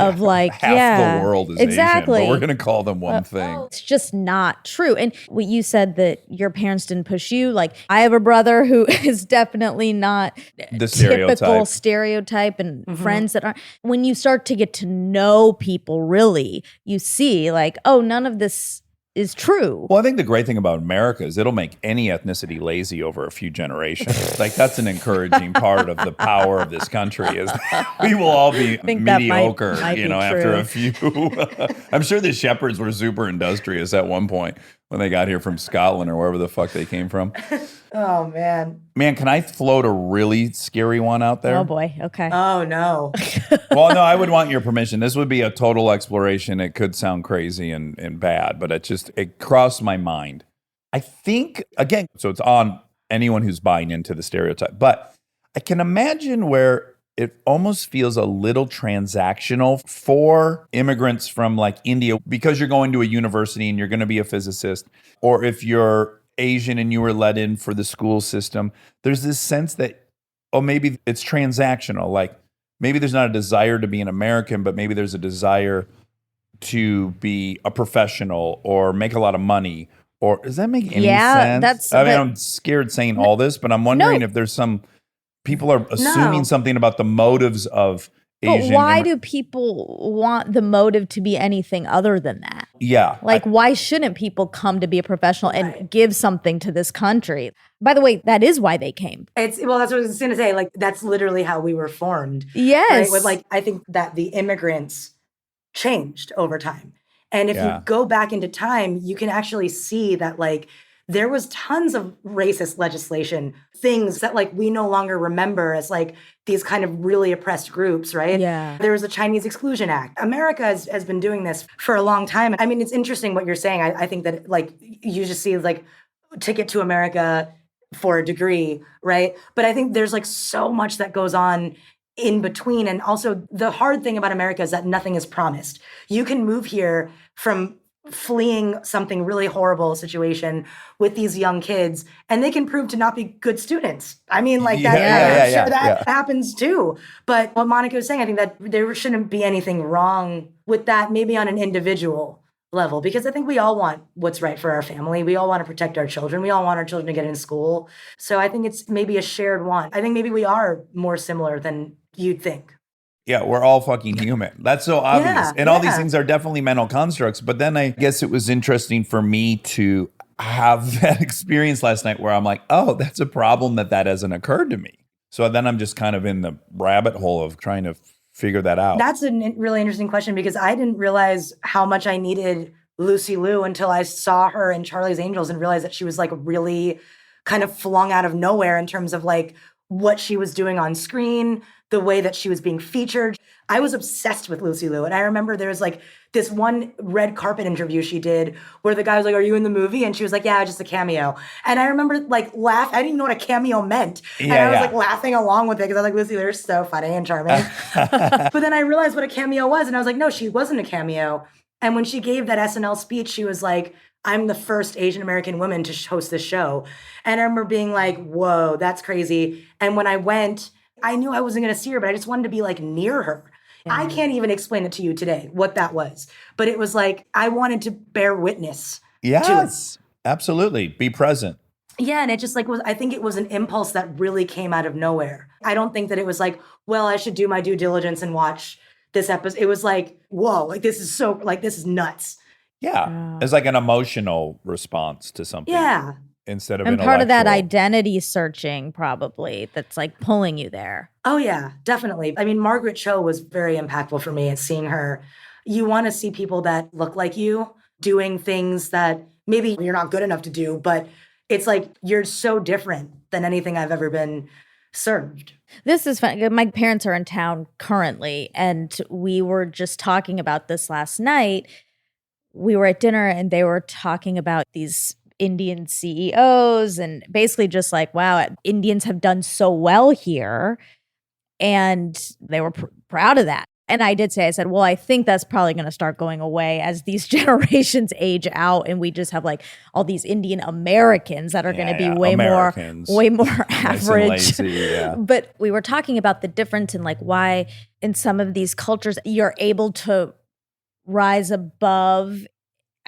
of like, half the world is exactly. Asian, but we're going to call them one thing. It's just not true. And what you said that your parents didn't push you, like I have a brother who is definitely not The typical stereotype and friends that aren't. When you start to get to know people really, you see like, oh, none of this is true. Well, I think the great thing about America is it'll make any ethnicity lazy over a few generations. Like that's an encouraging part of the power of this country is that we will all be mediocre, might you be know, after true. a few. I'm sure the shepherds were super industrious at one point when they got here from Scotland or wherever the fuck they came from. Oh, man. Man, can I float a really scary one out there? Oh boy. Okay. Oh, no. Well, no, I would want your permission. This would be a total exploration. It could sound crazy and bad, but it crossed my mind. I think, again, so it's on anyone who's buying into the stereotype, but I can imagine where it almost feels a little transactional for immigrants from like India because you're going to a university and you're going to be a physicist, or if you're Asian and you were let in for the school system, there's this sense that, oh, maybe it's transactional. Like maybe there's not a desire to be an American, but maybe there's a desire to be a professional or make a lot of money. Or does that make any sense? I'm scared saying all this, but I'm wondering if there's some people are assuming something about the motives of Asian. But why do people want the motive to be anything other than that? Yeah. Like, why shouldn't people come to be a professional and give something to this country? By the way, that is why they came. That's what I was going to say. Like, that's literally how we were formed. Yes. Right? With, like, I think that the immigrants changed over time. And if you go back into time, you can actually see that, like, there was tons of racist legislation, things that like we no longer remember as like these kind of really oppressed groups, right? Yeah. There was a Chinese Exclusion Act. America has been doing this for a long time. I mean, it's interesting what you're saying. I think that like you just see like Ticket to America for a degree, right? But I think there's like so much that goes on in between. And also the hard thing about America is that nothing is promised. You can move here from fleeing something really horrible situation with these young kids and they can prove to not be good students. I mean, like that happens too. But what Monica was saying, I think that there shouldn't be anything wrong with that, maybe on an individual level, because I think we all want what's right for our family. We all want to protect our children. We all want our children to get in school. So I think it's maybe a shared want. I think maybe we are more similar than you'd think. Yeah, we're all fucking human. That's so obvious. And all these things are definitely mental constructs. But then I guess it was interesting for me to have that experience last night where I'm like, oh, that's a problem that hasn't occurred to me. So then I'm just kind of in the rabbit hole of trying to figure that out. That's a really interesting question because I didn't realize how much I needed Lucy Liu until I saw her in Charlie's Angels and realized that she was like really kind of flung out of nowhere in terms of like what she was doing on screen, the way that she was being featured. I was obsessed with Lucy Liu. And I remember there was like this one red carpet interview she did where the guy was like, "Are you in the movie?" And she was like, "Yeah, just a cameo." And I remember like I didn't even know what a cameo meant. And I was like laughing along with it because I was like, Lucy Liu is so funny and charming. But then I realized what a cameo was. And I was like, no, she wasn't a cameo. And when she gave that SNL speech, she was like, "I'm the first Asian American woman to host this show." And I remember being like, whoa, that's crazy. And when I went, I knew I wasn't going to see her, but I just wanted to be like near her. I can't even explain it to you today, what that was. But it was like, I wanted to bear witness to it. Absolutely. Be present. Yeah, and it just like I think it was an impulse that really came out of nowhere. I don't think that it was like, well, I should do my due diligence and watch this episode. It was like, whoa, like this is nuts. Yeah. It's like an emotional response to something. Yeah. Instead of and part of that intellectual. identity searching probably that's like pulling you there. Oh yeah, definitely. I mean, Margaret Cho was very impactful for me at seeing her. You want to see people that look like you doing things that maybe you're not good enough to do, but it's like you're so different than anything I've ever been served. This is fun. My parents are in town currently, and we were just talking about this last night. We were at dinner and they were talking about these Indian CEOs and basically just like, wow, Indians have done so well here. And they were proud of that. And I did say, I said, well, I think that's probably going to start going away as these generations age out. And we just have like all these Indian Americans that are going to be way more Nice and average. lazy, yeah. But we were talking about the difference in like why in some of these cultures you're able to rise above.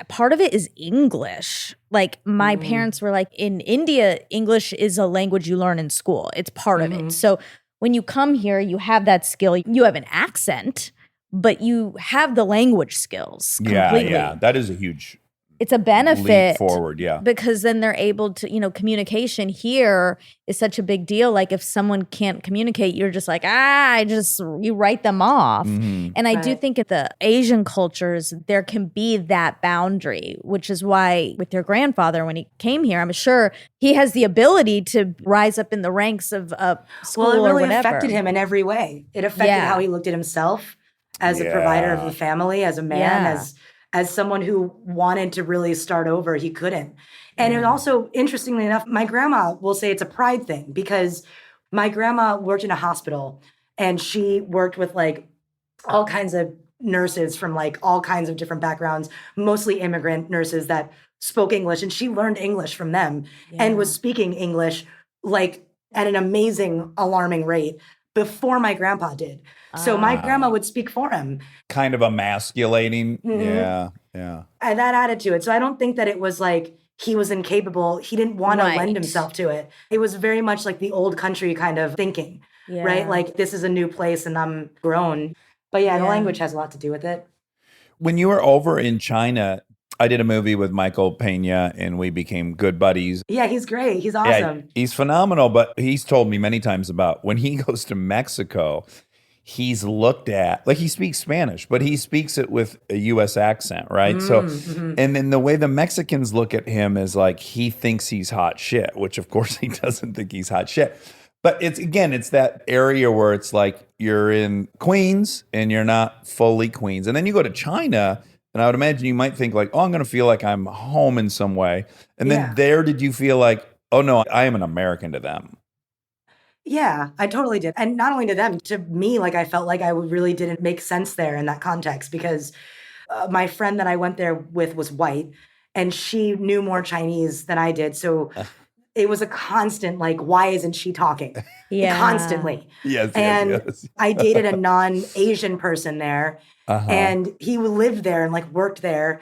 Part of it is English. Like my parents were like, in India, English is a language you learn in school. It's part of it. So when you come here, you have that skill. You have an accent, but you have the language skills completely. Yeah. That is a huge It's a benefit leap forward. Yeah. because then they're able to, communication here is such a big deal. Like if someone can't communicate, you're just like, you write them off. Mhm. And I do Right. think at the Asian cultures, there can be that boundary, which is why with your grandfather, when he came here, I'm sure he has the ability to rise up in the ranks of school Well, it or really whatever. affected him in every way. It affected Yeah. how he looked at himself as a provider of Yeah. the family, as a man, Yeah. as someone who wanted to really start over. He couldn't. And it also, interestingly enough, my grandma will say it's a pride thing because my grandma worked in a hospital and she worked with like all kinds of nurses from like all kinds of different backgrounds, mostly immigrant nurses that spoke English. And she learned English from them and was speaking English like at an amazing, alarming rate before my grandpa did. So my grandma would speak for him. Kind of emasculating. Mhm. Yeah. And that added to it. So I don't think that it was like he was incapable. He didn't want to Right. lend himself to it. It was very much like the old country kind of thinking, right? Yeah. Like this is a new place and I'm grown. But yeah, the Yeah. language has a lot to do with it. When you were over in China, I did a movie with Michael Pena and we became good buddies. Yeah, he's great. He's Yeah, awesome. he's phenomenal, but he's told me many times about when he goes to Mexico, he's looked at like he speaks Spanish, but he speaks it with a US accent, right? So and then the way the Mexicans look at him is like he thinks he's hot shit, which of course he doesn't think he's hot shit. But it's that area where it's like you're in Queens and you're not fully Queens. And then you go to China and I would imagine you might think like, oh, I'm going to feel like I'm home in some way. And then Yeah. there, did you feel like, oh no, I am an American to them? Yeah, I totally did. And not only to them, to me, like I felt like I really didn't make sense there in that context because my friend that I went there with was white and she knew more Chinese than I did. So it was a constant, like, why isn't she talking? Yeah. Constantly. Yes, And yes. I dated a non-Asian person there Uh-huh. and he lived there and like worked there.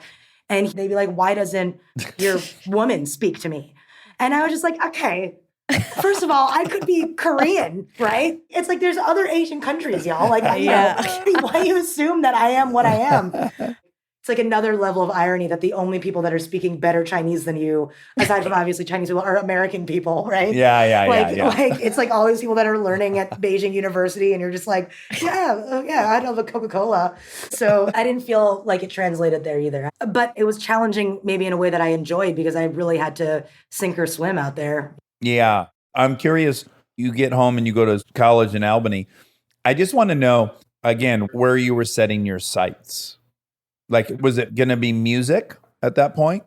And they'd be like, why doesn't your woman speak to me? And I was just like, okay, first of all, I could be Korean, right? It's like there's other Asian countries, y'all. Like, why you assume that I am what I am? It's like another level of irony that the only people that are speaking better Chinese than you, aside from obviously Chinese people, are American people, right? Yeah. Like it's like all these people that are learning at Beijing University, and you're just like, I love a Coca-Cola. So I didn't feel like it translated there either. But it was challenging, maybe in a way that I enjoyed because I really had to sink or swim out there. Yeah. I'm curious, you get home and you go to college in Albany. I just want to know, again, where you were setting your sights. Like, was it going to be music at that point?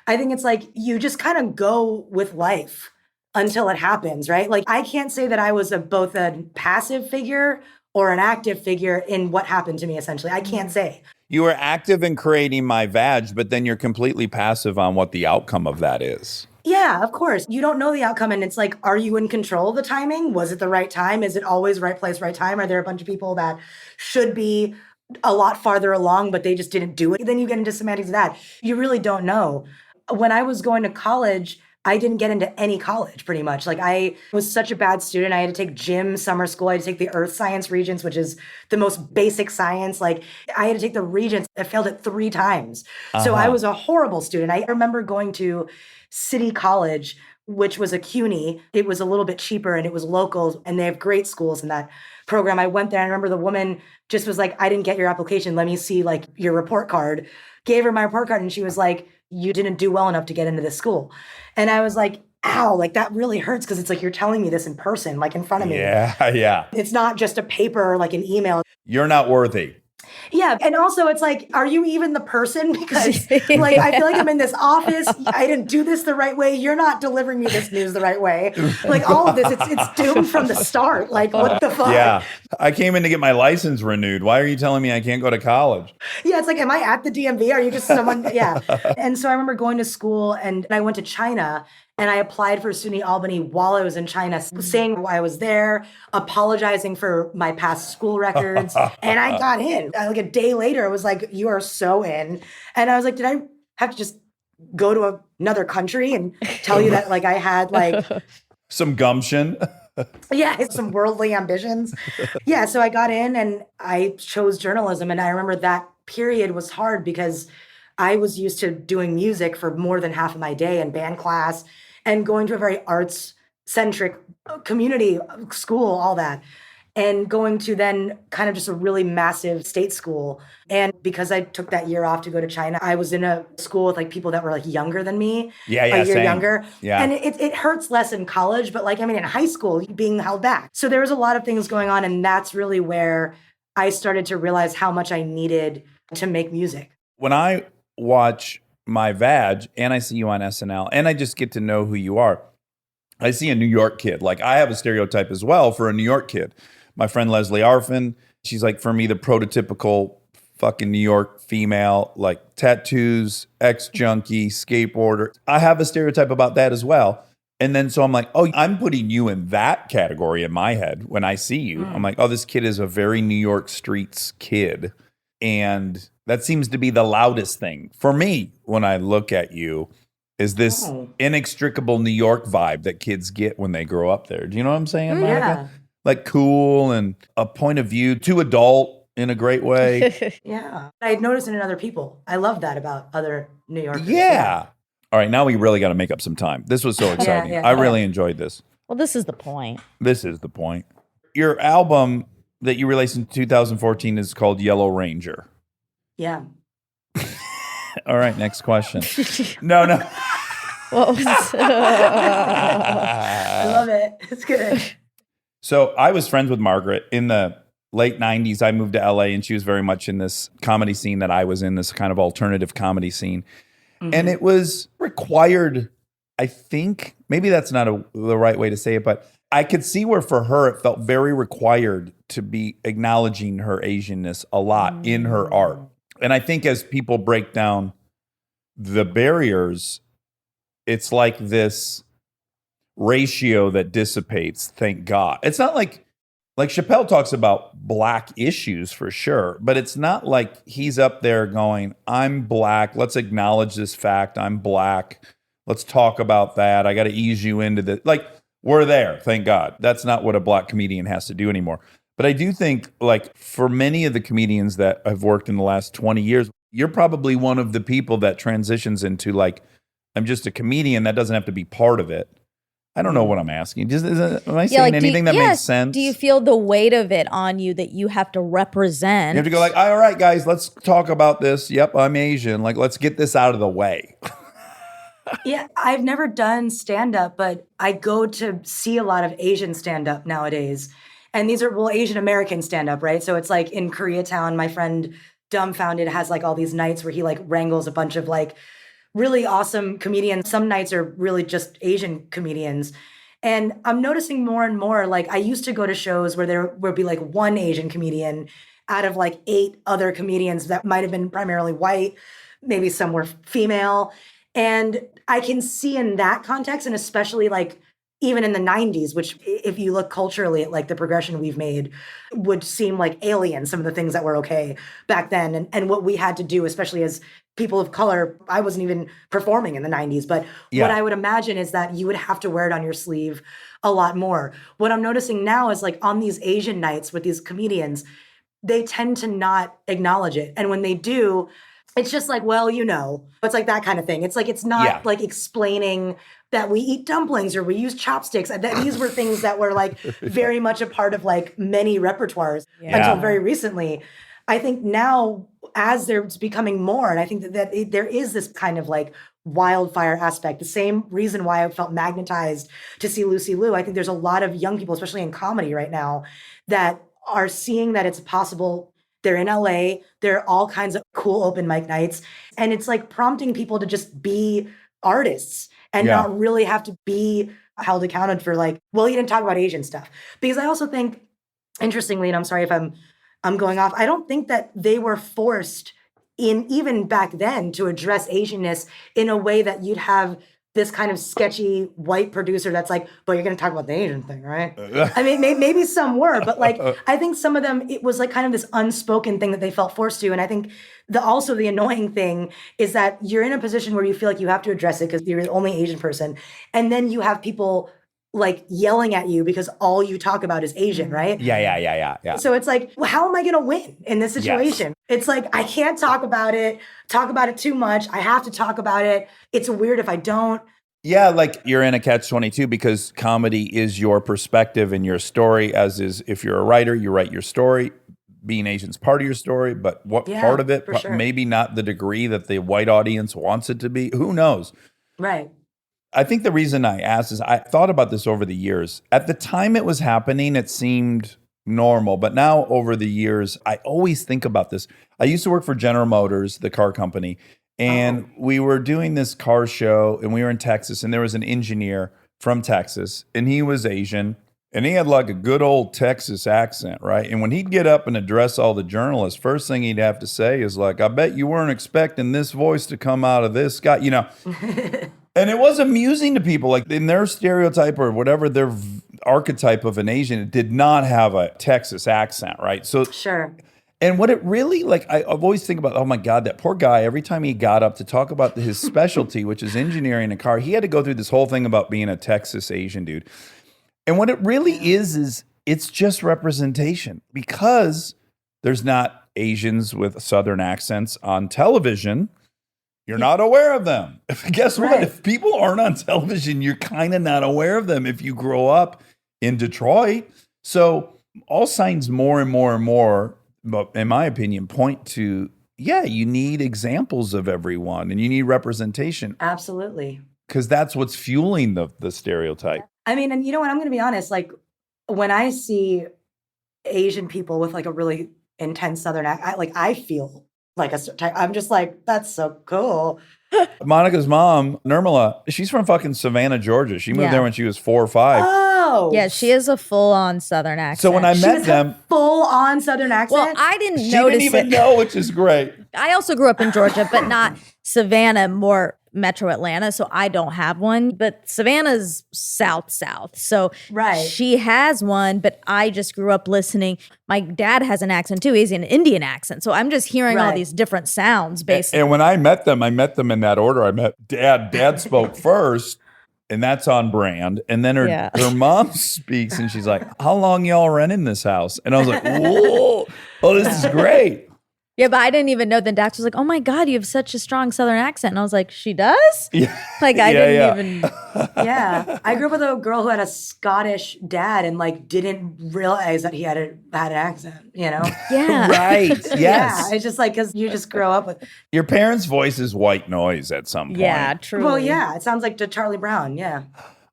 I think it's like you just kind of go with life until it happens, right? Like I can't say that I was both a passive figure or an active figure in what happened to me, essentially. I can't say. You were active in creating my vag, but then you're completely passive on what the outcome of that is. Yeah, of course. You don't know the outcome. And it's like, are you in control of the timing? Was it the right time? Is it always right place, right time? Are there a bunch of people that should be a lot farther along, but they just didn't do it? Then you get into semantics of that. You really don't know. When I was going to college, I didn't get into any college pretty much. Like I was such a bad student. I had to take gym, summer school. I had to take the earth science regents, which is the most basic science. Like I had to take the regents. I failed it 3 times. So I was a horrible student. I remember going to City College, which was a CUNY. It was a little bit cheaper and it was local and they have great schools in that program. I went there and I remember the woman just was like, I didn't get your application. Let me see like your report card. Gave her my report card and she was like, you didn't do well enough to get into this school. And I was like, ow, like that really hurts because it's like you're telling me this in person, like in front of me. Yeah. It's not just a paper, like an email. You're not worthy. Yeah. And also, it's like, are you even the person? Because, like, I feel like I'm in this office. I didn't do this the right way. You're not delivering me this news the right way. Like, all of this, it's doomed from the start. Like, what the fuck? Yeah. I came in to get my license renewed. Why are you telling me I can't go to college? Yeah, it's like, am I at the DMV? Are you just someone? Yeah. And so I remember going to school and I went to China and I applied for SUNY Albany while I was in China, saying why I was there, apologizing for my past school records. And I got in. Like a day later, it was like, you are so in. And I was like, did I have to just go to another country and tell you that like I had like some gumption? Yeah, some worldly ambitions. Yeah, so I got in and I chose journalism. And I remember that period was hard because I was used to doing music for more than half of my day in band class and going to a very arts-centric community school, all that. And going to then kind of just a really massive state school. And because I took that year off to go to China, I was in a school with like people that were like younger than me. Yeah, a year same. younger. Yeah. And it hurts less in college, but like, I mean, in high school, being held back. So there was a lot of things going on. And that's really where I started to realize how much I needed to make music. When I watch my Vag and I see you on SNL and I just get to know who you are, I see a New York kid. Like I have a stereotype as well for a New York kid. My friend Leslie Arfin, she's like for me the prototypical fucking New York female, like tattoos, ex-junkie, skateboarder. I have a stereotype about that as well. And then so I'm like, oh, I'm putting you in that category in my head when I see you. I'm like, oh, this kid is a very New York streets kid. And that seems to be the loudest thing for me when I look at you is this inextricable New York vibe that kids get when they grow up there. Do you know what I'm saying, Monica? Yeah. Like cool and a point of view, too adult in a great way. Yeah. I had noticed it in other people. I love that about other New Yorkers. Yeah. All right, now we really got to make up some time. This was so exciting. yeah. I really enjoyed this. Well, this is the point. This is the point. Your album that you released in 2014 is called Yellow Ranger. Yeah. All right, next question. No. What was I love it. It's good. So I was friends with Margaret in the late 90s. I moved to LA and she was very much in this comedy scene that I was in, this kind of alternative comedy scene. And it was required, I think, maybe that's not the right way to say it, but I could see where for her it felt very required to be acknowledging her Asianness a lot in her art. And I think as people break down the barriers, it's like this ratio that dissipates, thank God. It's not like Chappelle talks about black issues for sure, but it's not like he's up there going, I'm black, let's acknowledge this fact, I'm black, let's talk about that, I got to ease you into the, like, we're there, thank God. That's not what a black comedian has to do anymore. But I do think, like, for many of the comedians that have worked in the last 20 years, you're probably one of the people that transitions into, like, I'm just a comedian, that doesn't have to be part of it. I don't know what I'm asking. Am I saying anything that makes sense? Do you feel the weight of it on you that you have to represent? You have to go like, all right, guys, let's talk about this. Yep, I'm Asian. Like, let's get this out of the way. Yeah, I've never done stand-up, but I go to see a lot of Asian stand-up nowadays. And these are, Asian American stand-up, right? So it's like in Koreatown, my friend Dumbfounded has like all these nights where he like wrangles a bunch of like really awesome comedians. Some nights are really just Asian comedians. And I'm noticing more and more, like I used to go to shows where there would be like one Asian comedian out of like 8 other comedians that might have been primarily white, maybe some were female. And I can see in that context, and especially like even in the 90s, which if you look culturally at like the progression we've made, would seem like alien, some of the things that were okay back then. And what we had to do, especially as people of color, I wasn't even performing in the 90s. But what I would imagine is that you would have to wear it on your sleeve a lot more. What I'm noticing now is like on these Asian nights with these comedians, they tend to not acknowledge it. And when they do, it's just like, well, you know, it's like that kind of thing. It's like, it's not like explaining that we eat dumplings or we use chopsticks. These were things that were like very much a part of like many repertoires until very recently. I think now as there's becoming more, and I think that there is this kind of like wildfire aspect. The same reason why I felt magnetized to see Lucy Liu. I think there's a lot of young people, especially in comedy right now, that are seeing that it's possible. They're in LA. There are all kinds of cool open mic nights. And it's like prompting people to just be artists and Yeah. not really have to be held accounted for like, well, you didn't talk about Asian stuff. Because I also think, interestingly, and I'm sorry if I'm going off, I don't think that they were forced in even back then to address Asianness in a way that you'd have this kind of sketchy white producer that's like, but you're going to talk about the Asian thing, right? I mean, maybe some were, but like, I think some of them, it was like kind of this unspoken thing that they felt forced to. And I think also the annoying thing is that you're in a position where you feel like you have to address it because you're the only Asian person. And then you have people like yelling at you because all you talk about is Asian, right? Yeah. So it's like, well, how am I going to win in this situation? It's like, I can't talk about it too much. I have to talk about it. It's weird if I don't. Yeah, like you're in a catch-22 because comedy is your perspective and your story, as is if you're a writer, you write your story. Being Asian's part of your story, but what part of it, for sure. maybe not the degree that the white audience wants it to be. Who knows? Right. I think the reason I asked is I thought about this over the years. At the time it was happening, it seemed normal. But now over the years, I always think about this. I used to work for General Motors, the car company, and we were doing this car show and we were in Texas and there was an engineer from Texas and he was Asian and he had like a good old Texas accent, right? And when he'd get up and address all the journalists, first thing he'd have to say is like, I bet you weren't expecting this voice to come out of this guy, you know. And it was amusing to people, like in their stereotype or whatever their archetype of an Asian, it did not have a Texas accent, right? So Sure. And what it really, like, I've always think about, oh my God, that poor guy, every time he got up to talk about his specialty, which is engineering a car, he had to go through this whole thing about being a Texas Asian dude. And what it really is it's just representation because there's not Asians with Southern accents on television. You're not aware of them. Guess what? Right. If people aren't on television, you're kind of not aware of them if you grow up in Detroit. So all signs more and more and more, but in my opinion, point to, yeah, you need examples of everyone and you need representation Absolutely. because that's what's fueling the stereotype. I mean, and you know what? I'm going to be honest. Like when I see Asian people with like a really intense Southern accent, I feel like I'm just like, that's so cool. Monica's mom, Nirmala, she's from fucking Savannah, Georgia. She moved Yeah. there when she was 4 or 5. Oh, Yeah, she is a full-on Southern accent. So when I She met has them, a full-on Southern accent. well, I didn't she notice didn't even it. know, which is great. I also grew up in Georgia, but not Savannah, more Metro Atlanta. So I don't have one, but Savannah's South. So Right. she has one, but I just grew up listening. My dad has an accent too. He's an Indian accent. So I'm just hearing all Right. these different sounds basically. And when I met them in that order. I met Dad. Dad spoke first, and that's on brand. And then Yeah. her mom speaks, and she's like, "How long y'all renting this house?" And I was like, "Whoa, oh, this is great." Yeah, but I didn't even know. Then Dax was like, "Oh my God, you have such a strong Southern accent." And I was like, "She does?" Yeah. Like I Yeah, didn't yeah. even. Yeah. I grew up with a girl who had a Scottish dad and like didn't realize that he had an accent, you know? Yeah. Right. Yes. Yeah. It's just like, because you just grow up with, Your parents' voice is white noise at some point. Yeah, true. well, yeah, it sounds like to Charlie Brown. Yeah.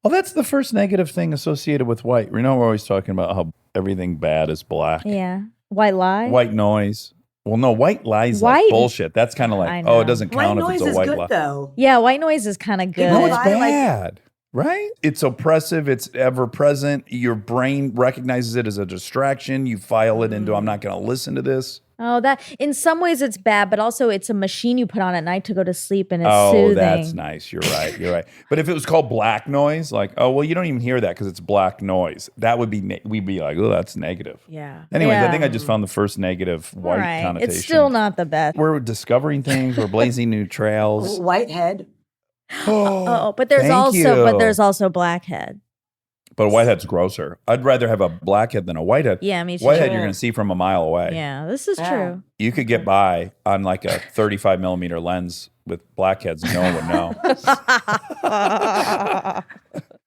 Well, that's the first negative thing associated with white. You know, we're always talking about how everything bad is black. Yeah. White lie. White noise. Well, no, white lies White- like bullshit. That's kind of I like, know. oh, it doesn't White count if noise it's a is white good lie. though. Yeah, white noise is kind of good. No, it's I like- bad, right? It's oppressive. It's ever present. Your brain recognizes it as a distraction. You file it into, I'm not going to listen to this. Oh, that in some ways it's bad, but also it's a machine you put on at night to go to sleep, and it's Oh, soothing. that's nice. You're right. You're right. But if it was called black noise, like, oh, well, you don't even hear that because it's black noise. That would be, we'd be like, oh, that's negative. Yeah. Anyways, I Yeah. think I just found the first negative All white right. connotation. It's still not the best. We're discovering things. We're blazing new trails. Whitehead. Oh, but there's Thank you. there's also blackhead. But a whitehead's grosser. I'd rather have a blackhead than a whitehead. Yeah, me too. Whitehead, you're going to see from a mile away. Yeah, this is Yeah. true. You could get by on like a 35 millimeter lens with blackheads. No one would know.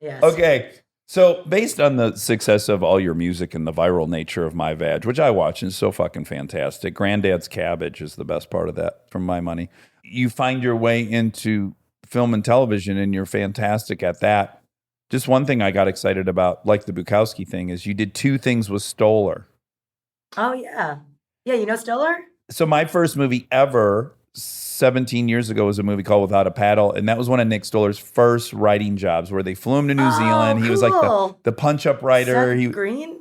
Yes. Okay. So based on the success of all your music and the viral nature of My Vag, which I watch and is so fucking fantastic. Granddad's Cabbage is the best part of that, from my money. You find your way into film and television, and you're fantastic at that. Just one thing I got excited about, like the Bukowski thing, is you did 2 things with Stoller. Oh, yeah. Yeah, you know Stoller? So my first movie ever, 17 years ago, was a movie called Without a Paddle, and that was one of Nick Stoller's first writing jobs, where they flew him to New Zealand. He was like cool. the punch-up writer.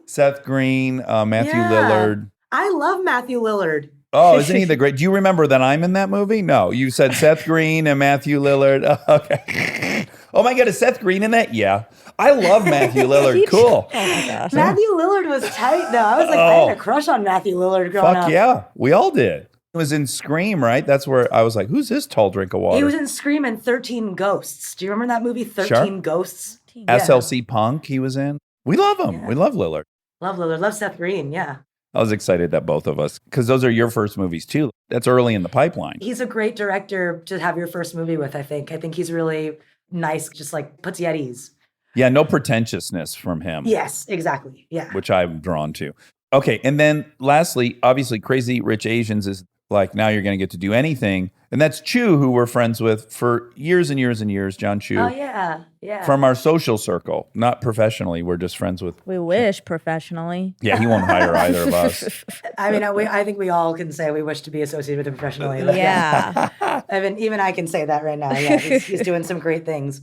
Seth Green? Matthew Yeah. Lillard. I love Matthew Lillard. Oh, isn't he the great? Do you remember that I'm in that movie? No, you said Seth Green and Matthew Lillard. Oh, okay. Oh my God, is Seth Green in that? Yeah. I love Matthew Lillard. Cool. Oh my gosh. Matthew Lillard was tight, though. I was like, I had a crush on Matthew Lillard growing up. Fuck yeah. We all did. It was in Scream, right? That's where I was like, who's this tall drink of water? He was in Scream and 13 Ghosts. Do you remember that movie, 13 Ghosts? Yeah. SLC Punk he was in. We love him. Yeah. We love Lillard. Love Lillard. Love Seth Green, yeah. I was excited that both of us, because those are your first movies too. That's early in the pipeline. He's a great director to have your first movie with, I think. I think he's really nice, just like puts you at ease. Yeah, no pretentiousness from him. Yes, exactly. Yeah. Which I'm drawn to. Okay, and then lastly, obviously Crazy Rich Asians is like, now you're going to get to do anything. And that's Chu, who we're friends with for years and years and years, John Chu. Oh, yeah. Yeah. From our social circle, not professionally. We're just friends with. We wish professionally. Yeah, he won't hire either of us. I mean, I think we all can say we wish to be associated with him professionally. But Yeah. even I can say that right now. Yeah, he's doing some great things.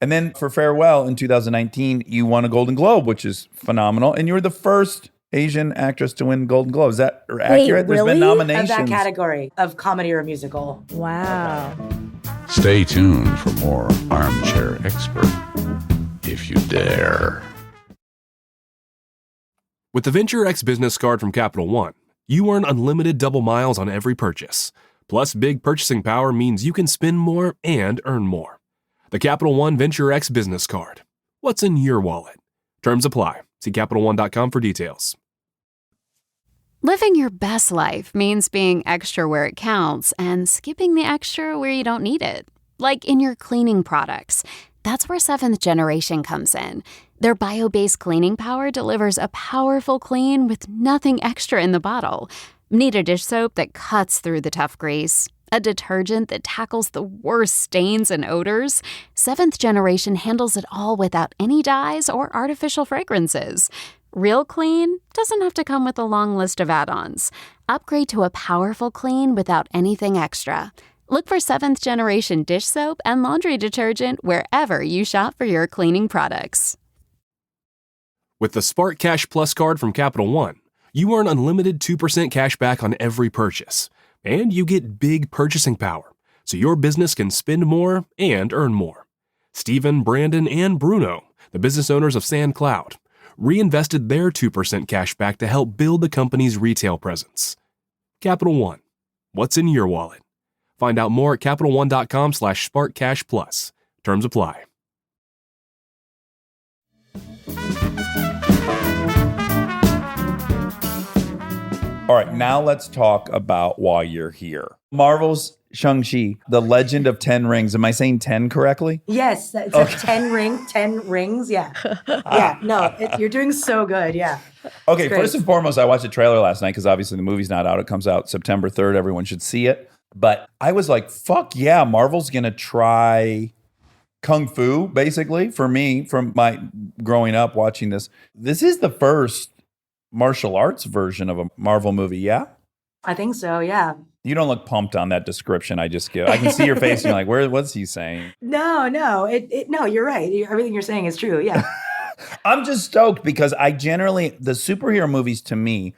And then for Farewell in 2019, you won a Golden Globe, which is phenomenal. And you were the first Asian actress to win Golden Globe. Is that accurate? There's really? been nominations. Of that category of comedy or musical. Wow. Stay tuned for more Armchair Expert, if you dare. With the Venture X business card from Capital One, you earn unlimited double miles on every purchase. Plus, big purchasing power means you can spend more and earn more. The Capital One Venture X business card. What's in your wallet? Terms apply. See CapitalOne.com for details. Living your best life means being extra where it counts and skipping the extra where you don't need it. Like in your cleaning products. That's where Seventh Generation comes in. Their bio-based cleaning power delivers a powerful clean with nothing extra in the bottle. Need a dish soap that cuts through the tough grease? A detergent that tackles the worst stains and odors? Seventh Generation handles it all without any dyes or artificial fragrances. Real clean doesn't have to come with a long list of add-ons. Upgrade to a powerful clean without anything extra. Look for Seventh Generation dish soap and laundry detergent wherever you shop for your cleaning products. With the Spark Cash Plus card from Capital One, you earn unlimited 2% cash back on every purchase. And you get big purchasing power, so your business can spend more and earn more. Stephen, Brandon, and Bruno, the business owners of SandCloud, reinvested their 2% cash back to help build the company's retail presence. Capital One. What's in your wallet? Find out more at CapitalOne.com/SparkCashPlus. Terms apply. All right, now let's talk about why you're here. Marvel's Shang-Chi, The Legend of 10 Rings. Am I saying 10 correctly? Yes, it's like 10 rings. Yeah. Yeah, no, you're doing so good. Yeah. Okay, Great. first and foremost, I watched the trailer last night because obviously the movie's not out. It comes out September 3rd. Everyone should see it. But I was like, fuck yeah, Marvel's going to try Kung Fu, basically, for me, from my growing up watching this. This is the first martial arts version of a Marvel movie, yeah? I think so, yeah. You don't look pumped on that description I just give. I can see your face and you're like, what's he saying? No, no, you're right. Everything you're saying is true, yeah. I'm just stoked because I generally, the superhero movies to me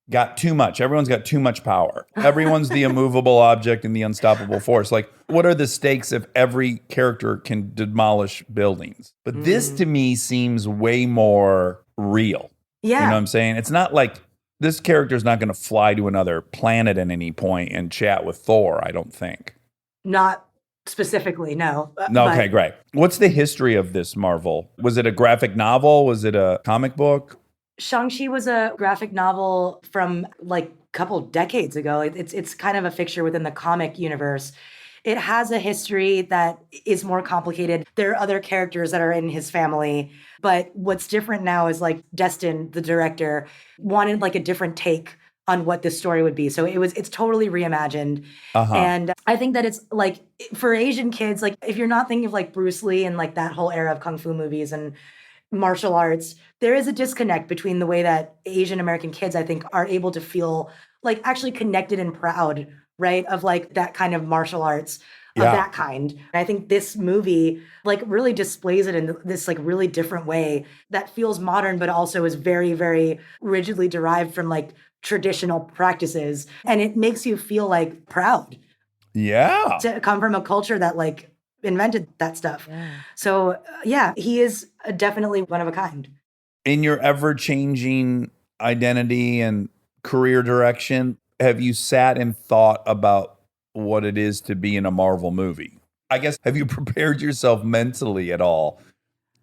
got too much. Everyone's got too much power. Everyone's the immovable object and the unstoppable force. Like, what are the stakes if every character can demolish buildings? But this to me seems way more real. Yeah. You know what I'm saying? It's not like this character's not going to fly to another planet at any point and chat with Thor, I don't think. Not specifically, no. No, okay, great. What's the history of this Marvel? Was it a graphic novel? Was it a comic book? Shang-Chi was a graphic novel from like a couple decades ago. It's kind of a fixture within the comic universe. It has a history that is more complicated. There are other characters that are in his family. But what's different now is like Destin, the director, wanted like a different take on what this story would be. So it's totally reimagined. Uh-huh. And I think that it's like for Asian kids, like if you're not thinking of like Bruce Lee and like that whole era of kung fu movies and martial arts, there is a disconnect between the way that Asian American kids, I think, are able to feel like actually connected and proud, right? Of like that kind of martial arts of Yeah. that kind. And I think this movie like really displays it in this like really different way that feels modern, but also is very, very rigidly derived from like traditional practices. And it makes you feel like proud Yeah. to come from a culture that like invented that stuff. So yeah, he is definitely one of a kind. In your ever-changing identity and career direction, have you sat and thought about what it is to be in a Marvel movie? I guess, have you prepared yourself mentally at all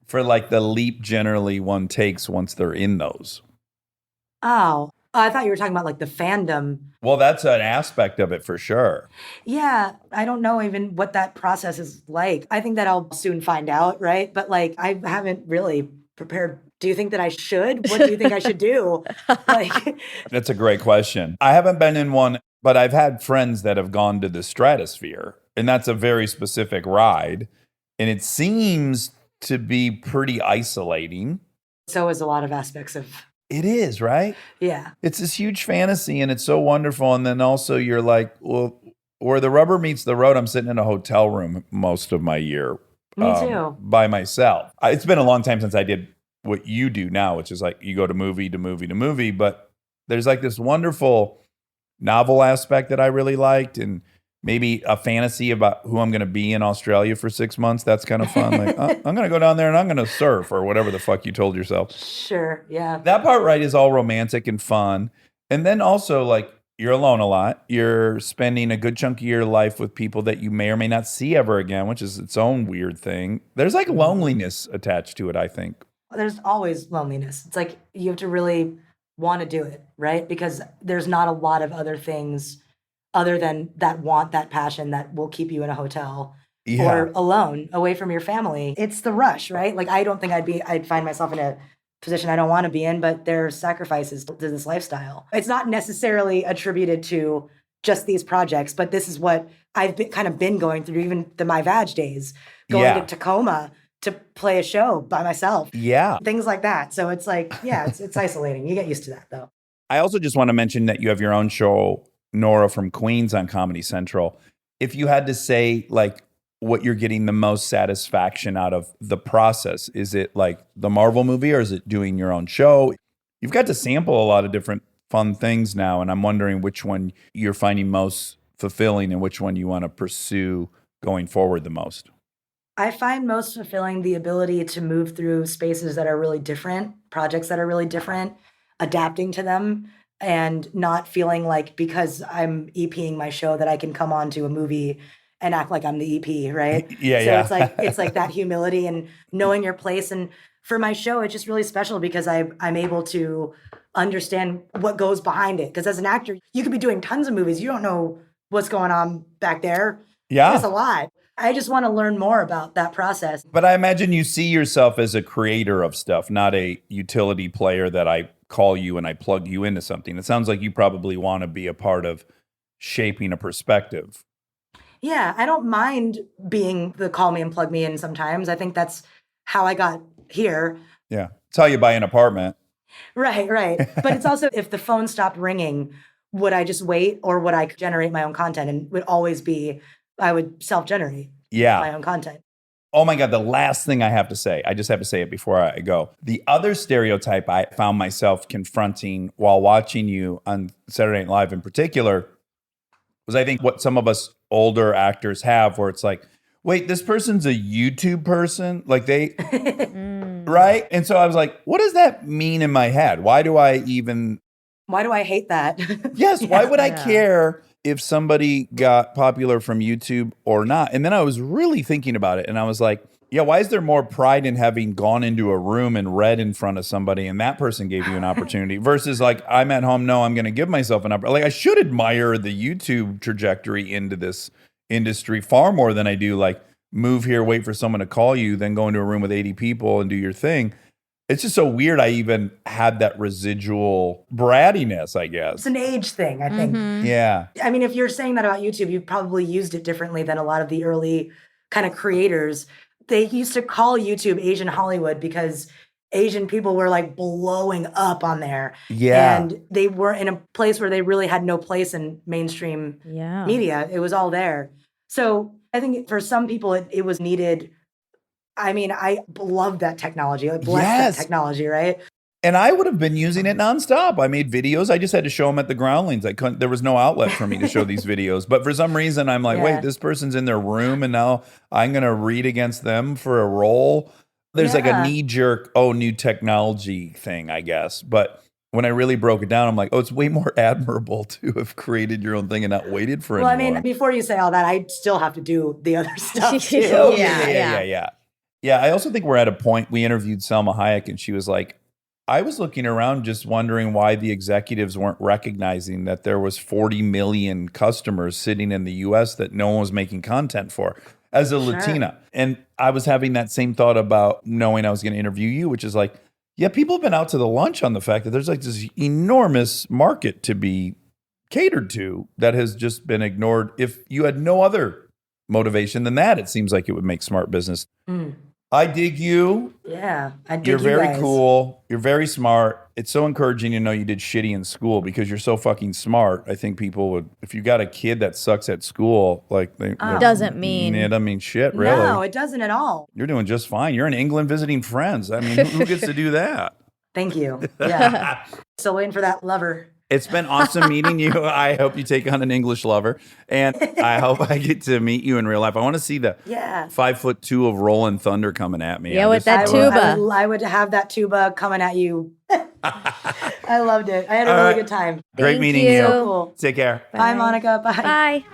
for like the leap generally one takes once they're in those? Oh, I thought you were talking about like the fandom. Well, that's an aspect of it for sure. Yeah, I don't know even what that process is like. I think that I'll soon find out, right? But like, I haven't really prepared. Do you think that I should? What do you think I should do? Like, That's a great question. I haven't been in one, but I've had friends that have gone to the Stratosphere, and that's a very specific ride. And it seems to be pretty isolating. so is a lot of aspects of, It is, right? yeah. It's this huge fantasy and it's so wonderful. And then also you're like, well, where the rubber meets the road, I'm sitting in a hotel room most of my year. Me too. By myself. It's been a long time since I did what you do now, which is like you go to movie to movie to movie. But there's like this wonderful novel aspect that I really liked, and maybe a fantasy about who I'm going to be in Australia for 6 months. That's kind of fun. Like, I'm going to go down there and I'm going to surf or whatever the fuck you told yourself. Sure, yeah. That part, right, is all romantic and fun. And then also, like, you're alone a lot. You're spending a good chunk of your life with people that you may or may not see ever again, which is its own weird thing. There's like loneliness attached to it, I think. There's always loneliness. It's like you have to really want to do it, right? Because there's not a lot of other things other than that want, that passion that will keep you in a hotel or alone, away from your family. It's the rush, right? Like I don't think I'd find myself in a position I don't want to be in, but there are sacrifices to this lifestyle. It's not necessarily attributed to just these projects, but this is what I've been going through, even my Vag days, going to Tacoma to play a show by myself. Yeah. Things like that. So it's like, yeah, it's isolating. You get used to that though. I also just want to mention that you have your own show, Nora from Queens, on Comedy Central. If you had to say like what you're getting the most satisfaction out of the process, is it like the Marvel movie or is it doing your own show? You've got to sample a lot of different fun things now, and I'm wondering which one you're finding most fulfilling and which one you want to pursue going forward the most. I find most fulfilling the ability to move through spaces that are really different, projects that are really different, adapting to them, and not feeling like because I'm EPing my show that I can come on to a movie and act like I'm the EP, right? So it's like that humility and knowing your place. And for my show, it's just really special because I'm able to understand what goes behind it. Because as an actor, you could be doing tons of movies. You don't know what's going on back there. Yeah. There's a lot. I just want to learn more about that process. But I imagine you see yourself as a creator of stuff, not a utility player that I call you and I plug you into something. It sounds like you probably want to be a part of shaping a perspective. Yeah, I don't mind being the call me and plug me in sometimes. I think that's how I got here. Yeah. It's how you buy an apartment. Right. But it's also if the phone stopped ringing, would I just wait or would I generate my own content? And it would always be, I would self-generate my own content. Oh my God, the last thing I have to say, I just have to say it before I go. The other stereotype I found myself confronting while watching you on Saturday Night Live in particular was I think what some of us older actors have where it's like, wait, this person's a YouTube person? Like they, right? And so I was like, what does that mean in my head? Why do I hate that? Yes, why would I care if somebody got popular from YouTube or not? And then I was really thinking about it and I was like, yeah, why is there more pride in having gone into a room and read in front of somebody and that person gave you an opportunity versus like, I'm at home, no, I'm going to give myself an opportunity. Like I should admire the YouTube trajectory into this industry far more than I do like move here, wait for someone to call you, then go into a room with 80 people and do your thing. It's just so weird I even had that residual brattiness, I guess. It's an age thing, I think. Yeah. I mean, if you're saying that about YouTube, you've probably used it differently than a lot of the early kind of creators. They used to call YouTube Asian Hollywood because Asian people were like blowing up on there. Yeah. And they were in a place where they really had no place in mainstream media. It was all there. So I think for some people, it was needed. I mean, I love that technology. I bless that technology, right? And I would have been using it nonstop. I made videos. I just had to show them at the Groundlings. I couldn't. There was no outlet for me to show these videos. But for some reason, I'm like, wait, this person's in their room, and now I'm going to read against them for a role. There's like a knee-jerk, new technology thing, I guess. But when I really broke it down, I'm like, it's way more admirable to have created your own thing and not waited for it. Well, I mean, before you say all that, I still have to do the other stuff too. Yeah, I also think we're at a point. We interviewed Selma Hayek, and she was like, I was looking around just wondering why the executives weren't recognizing that there was 40 million customers sitting in the U.S. that no one was making content for as a Latina. And I was having that same thought about knowing I was going to interview you, which is like, yeah, people have been out to the lunch on the fact that there's like this enormous market to be catered to that has just been ignored. If you had no other motivation than that, it seems like it would make smart business. I dig you. Yeah, I dig You're you very guys. cool. You're very smart. It's so encouraging to know you did shitty in school because you're so fucking smart. I think people would, if you got a kid that sucks at school, like it doesn't mean shit, really. No, it doesn't at all. You're doing just fine. You're in England visiting friends. I mean, who gets to do that? Thank you. Yeah. Still waiting for that lover. It's been awesome meeting you. I hope you take on an English lover. And I hope I get to meet you in real life. I want to see the 5'2" of Rolling Thunder coming at me. Yeah, with that tuba. I would have that tuba coming at you. I loved it. I had a really good time. Great meeting you. So cool. Take care. Bye, Monica. Bye.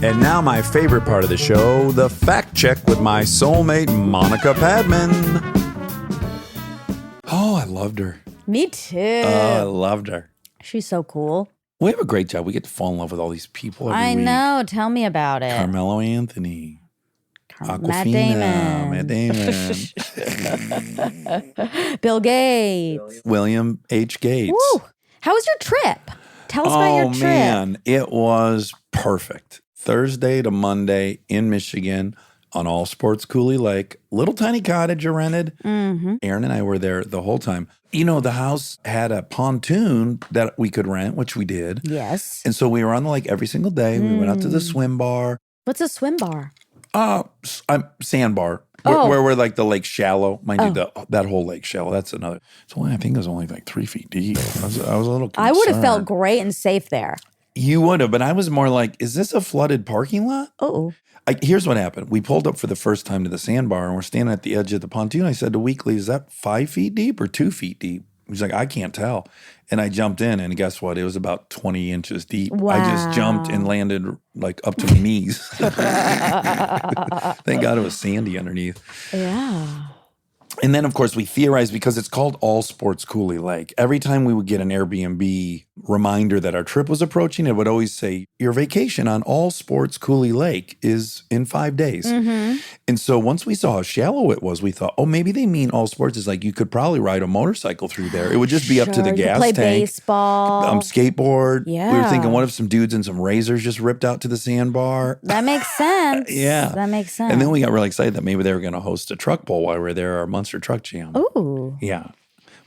And now my favorite part of the show, the fact check with my soulmate, Monica Padman. Oh, I loved her. Me too. I loved her. She's so cool. We have a great job. We get to fall in love with all these people every I week. know. Tell me about it. Carmelo Anthony. Matt Awkwafina. Damon. Bill Gates. William H. Gates. Woo. How was your trip? Tell us about your trip. Oh, man. It was perfect. Thursday to Monday in Michigan on All Sports Coulee Lake. Little tiny cottage I rented. Mm-hmm. Aaron and I were there the whole time. You know, the house had a pontoon that we could rent, which we did. Yes. And so we were on the lake every single day. We went out to the swim bar. What's a swim bar? Sandbar. Where we're like the lake shallow. Mind you, that whole lake shallow. That's another. It's only, I think it was only like 3 feet deep. I was a little concerned. I would have felt great and safe there. You would have, but I was more like, is this a flooded parking lot? Oh. Here's what happened. We pulled up for the first time to the sandbar and we're standing at the edge of the pontoon. I said to Weekly, is that 5 feet deep or 2 feet deep? He's like, I can't tell. And I jumped in and guess what? It was about 20 inches deep. Wow. I just jumped and landed like up to my knees. Thank God it was sandy underneath. Yeah. And then, of course, we theorized because it's called All Sports Coulee Lake. Every time we would get an Airbnb reminder that our trip was approaching, it would always say, your vacation on All Sports Coulee Lake is in 5 days. Mm-hmm. And so once we saw how shallow it was, we thought, maybe they mean all sports is like you could probably ride a motorcycle through there. It would just be up to the You could gas play tank. baseball. Skateboard. Yeah. We were thinking, what if some dudes and some razors just ripped out to the sandbar? That makes sense. Yeah. That makes sense. And then we got really excited that maybe they were going to host a truck bowl while we were there, our Munster Truck Jam. Ooh. Yeah.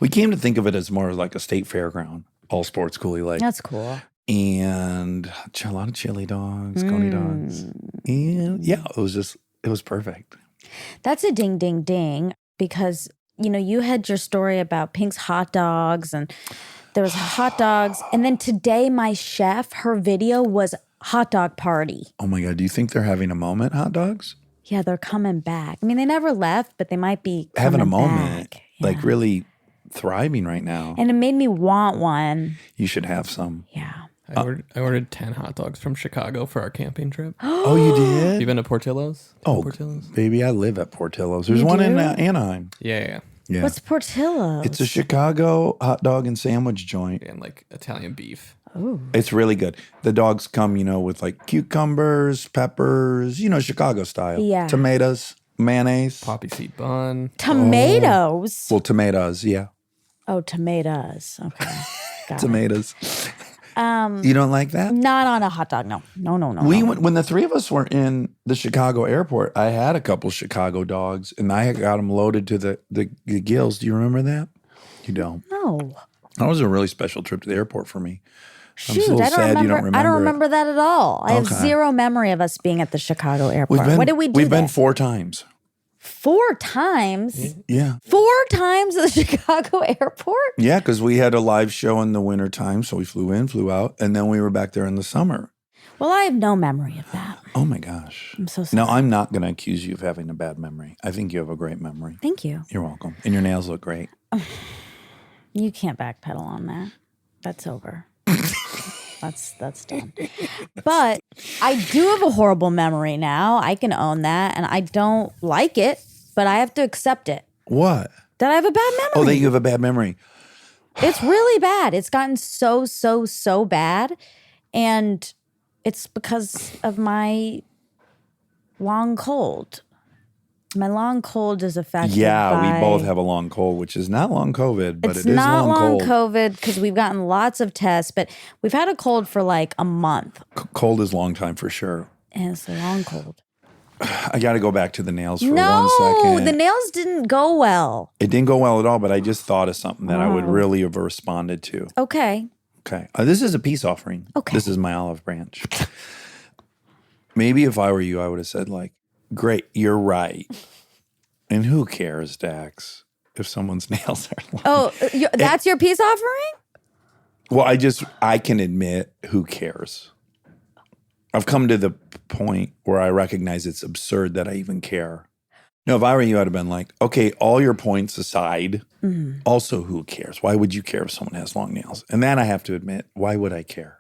We came to think of it as more like a state fairground, All Sports Coulee Lake. That's cool. And a lot of chili dogs, coney dogs. And yeah, it was perfect. That's a ding, ding, ding because, you had your story about Pink's hot dogs and there was hot dogs. And then today, my chef, her video was hot dog party. Oh my God. Do you think they're having a moment, hot dogs? Yeah, they're coming back. I mean, they never left, but they might be having a coming moment, back. like really thriving right now. And it made me want one. You should have some. Yeah. I ordered 10 hot dogs from Chicago for our camping trip. Oh, you did? You been to Portillo's? Portillo's? Baby, I live at Portillo's. There's one in Anaheim. Yeah. What's Portillo's? It's a Chicago hot dog and sandwich joint. And like Italian beef. Oh. It's really good. The dogs come, with like cucumbers, peppers, Chicago style. Yeah. Tomatoes. mayonnaise. Poppy seed bun. Tomatoes. Well, tomatoes, yeah. Oh, tomatoes. Okay. Got it. Tomatoes. You don't like that? Not on a hot dog. No. No. We went, when the three of us were in the Chicago airport, I had a couple Chicago dogs and I got them loaded to the gills. Do you remember that? You don't. No. That was a really special trip to the airport for me. Shoot, so I don't sad you remember. don't remember I don't it. remember that at all. I have Okay. zero memory of us being at the Chicago airport. What did we do? We've been there? 4 times. 4 times? Yeah. 4 times at the Chicago airport? Yeah, because we had a live show in the wintertime, so we flew in, flew out, and then we were back there in the summer. Well, I have no memory of that. Oh my gosh. I'm so sorry. No, I'm not going to accuse you of having a bad memory. I think you have a great memory. Thank you. You're welcome. And your nails look great. You can't backpedal on that. That's over. That's done. But I do have a horrible memory now. I can own that, and I don't like it, but I have to accept it. What? That I have a bad memory. Oh, that you have a bad memory. It's really bad. It's gotten so bad, and it's because of my long cold. My long cold is affected by... we both have a long cold, which is not long COVID, but It's it is not long cold. COVID because we've gotten lots of tests, but we've had a cold for like a month. Cold is long time for sure. And it's a long cold. I got to go back to the nails for No, 1 second. the nails didn't go well. It didn't go well at all, but I just thought of something that I would really have responded to. Okay. Okay. This is a peace offering. Okay. This is my olive branch. Maybe if I were you, I would have said like, great, you're right. And who cares, Dax, if someone's nails are long? Oh, that's your peace offering? Well, I can admit who cares. I've come to the point where I recognize it's absurd that I even care. No, if I were you, I'd have been like, okay, all your points aside, also who cares? Why would you care if someone has long nails? And then I have to admit, why would I care?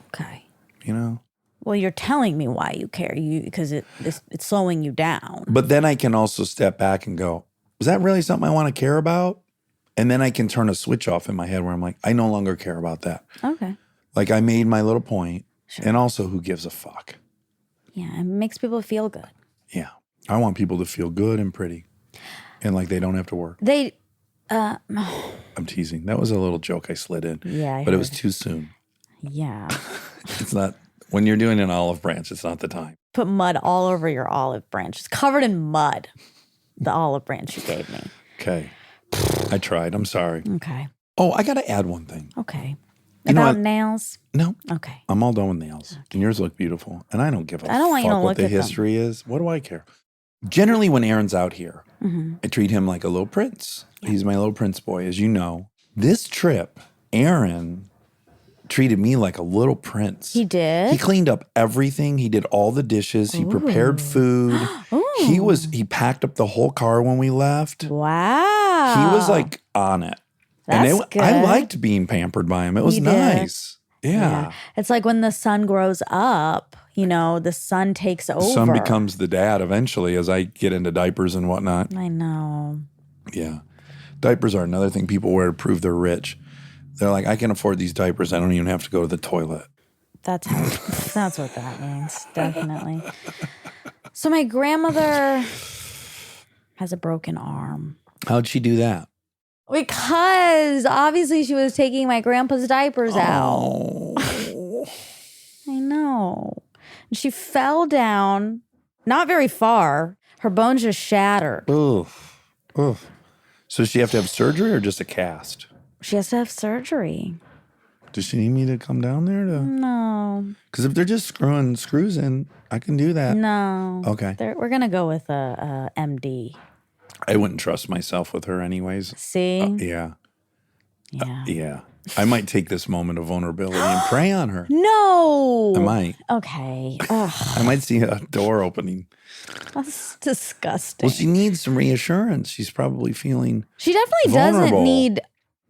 Okay. You know? Well, you're telling me why you care, because it's slowing you down. But then I can also step back and go, is that really something I want to care about? And then I can turn a switch off in my head where I'm like, I no longer care about that. Okay. Like I made my little point. Sure. And also, who gives a fuck? Yeah, it makes people feel good. Yeah. I want people to feel good and pretty and like they don't have to work. I'm teasing. That was a little joke I slid in. Yeah, but it was too soon. Yeah. It's not, when you're doing an olive branch, it's not the time. Put mud all over your olive branch. It's covered in mud, the olive branch you gave me. Okay. I tried. I'm sorry. Okay. Oh, I got to add one thing. Okay. You know About what? nails? No. Okay. I'm all done with nails. And yours look beautiful. And I don't give a I don't want you fuck to what look the at them. history is. What do I care? Generally, when Aaron's out here, I treat him like a little prince. He's my little prince boy, as you know. This trip, Aaron treated me like a little prince. He did? He cleaned up everything. He did all the dishes. He prepared food. He packed up the whole car when we left. Wow. He was like on it. That's and good. I liked being pampered by him. It was You did? nice. Yeah. It's like when the son grows up, the son takes over. The son becomes the dad eventually as I get into diapers and whatnot. I know. Yeah. Diapers are another thing people wear to prove they're rich. They're like, I can afford these diapers. I don't even have to go to the toilet. That's what that means. Definitely. So my grandmother has a broken arm. How'd she do that? Because obviously she was taking my grandpa's diapers out. Oh. I know. And she fell down, not very far. Her bones just shattered. Oof. Oof. So does she have to have surgery or just a cast? She has to have surgery. Does she need me to come down there to? No. Because if they're just screwing screws in, I can do that. No. Okay. We're going to go with a MD. I wouldn't trust myself with her anyways. See? Yeah. Yeah. Yeah. I might take this moment of vulnerability and pray on her. No. I might. Okay. Ugh, I might see a door opening. that's disgusting. Well, she needs some reassurance. She's probably feeling. She definitely vulnerable. doesn't need.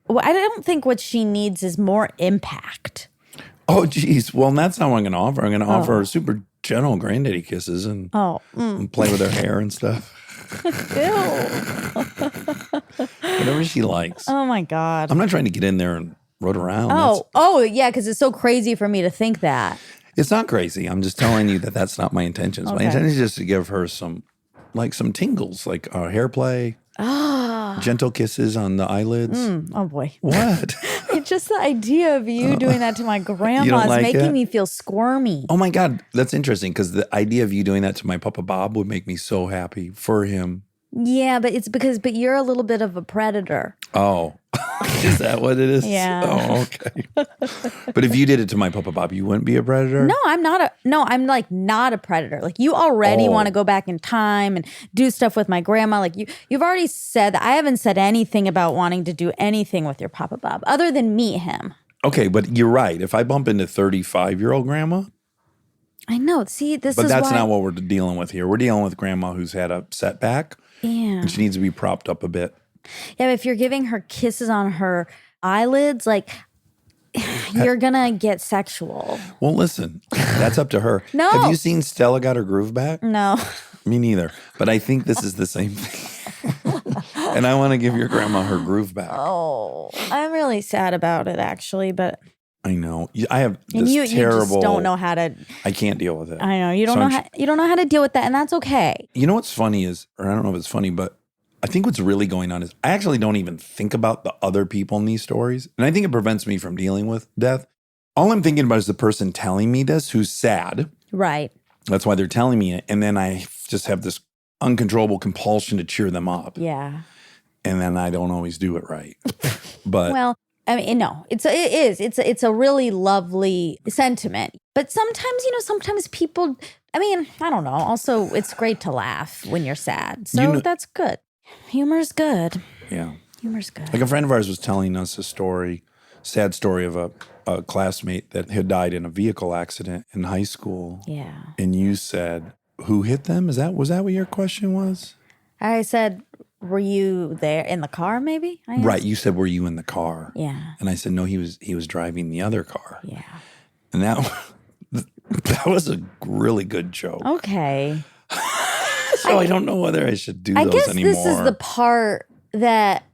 Well, I don't think what she needs is more impact. Oh, geez. Well, that's not what I'm going to offer. I'm going to offer her super gentle granddaddy kisses and, and play with her hair and stuff. Ew. Whatever she likes. Oh my God. I'm not trying to get in there and rode around. Yeah, because it's so crazy for me to think that. It's not crazy. I'm just telling you that that's not my intentions. My Okay. intention is just to give her some like some tingles, like hair play, gentle kisses on the eyelids. Oh boy. What? Just the idea of you doing that to my grandma is like making it? me feel squirmy. Oh my God, that's interesting because the idea of you doing that to my Papa Bob would make me so happy for him. Yeah, but it's but you're a little bit of a predator. Oh, is that what it is? Yeah. Oh, okay. But if you did it to my Papa Bob, you wouldn't be a predator? No, I'm like not a predator. Like you already Oh. want to go back in time and do stuff with my grandma. Like you've already said that. I haven't said anything about wanting to do anything with your Papa Bob other than meet him. Okay, but you're right. If I bump into 35-year-old grandma, I know. See, but is that's why, not what we're dealing with here. We're dealing with grandma who's had a setback Yeah. and she needs to be propped up a bit. Yeah, but if you're giving her kisses on her eyelids, like you're gonna get sexual. Well, listen, that's up to her. No. Have you seen Stella Got Her Groove Back? No. Me neither. But I think this is the same thing. And I want to give your grandma her groove back. Oh, I'm really sad about it actually, but I know. I have and this you terrible. just don't know how to. I can't deal with it. I know you don't So know I'm how you don't know how to deal with that, and that's okay. You know what's funny is, or I don't know if it's funny, but I think what's really going on is I actually don't even think about the other people in these stories. And I think it prevents me from dealing with death. All I'm thinking about is the person telling me this who's sad. Right. That's why they're telling me it. And then I just have this uncontrollable compulsion to cheer them up. Yeah. And then I don't always do it right. But Well, I mean, no, it's a really lovely sentiment. But sometimes people, I mean, I don't know. Also, it's great to laugh when you're sad. So that's good. Humor's good. yeah. Humor's good. Like a friend of ours was telling us a story, sad story of a classmate that had died in a vehicle accident in high school. Yeah. And you said, who hit them? Was that what your question was? I said, were you there in the car maybe? I asked. Right. You said, were you in the car? Yeah. And I said, no, he was driving the other car. Yeah. And that was a really good joke. Okay. So I don't know whether I should do I those guess anymore. this is the part that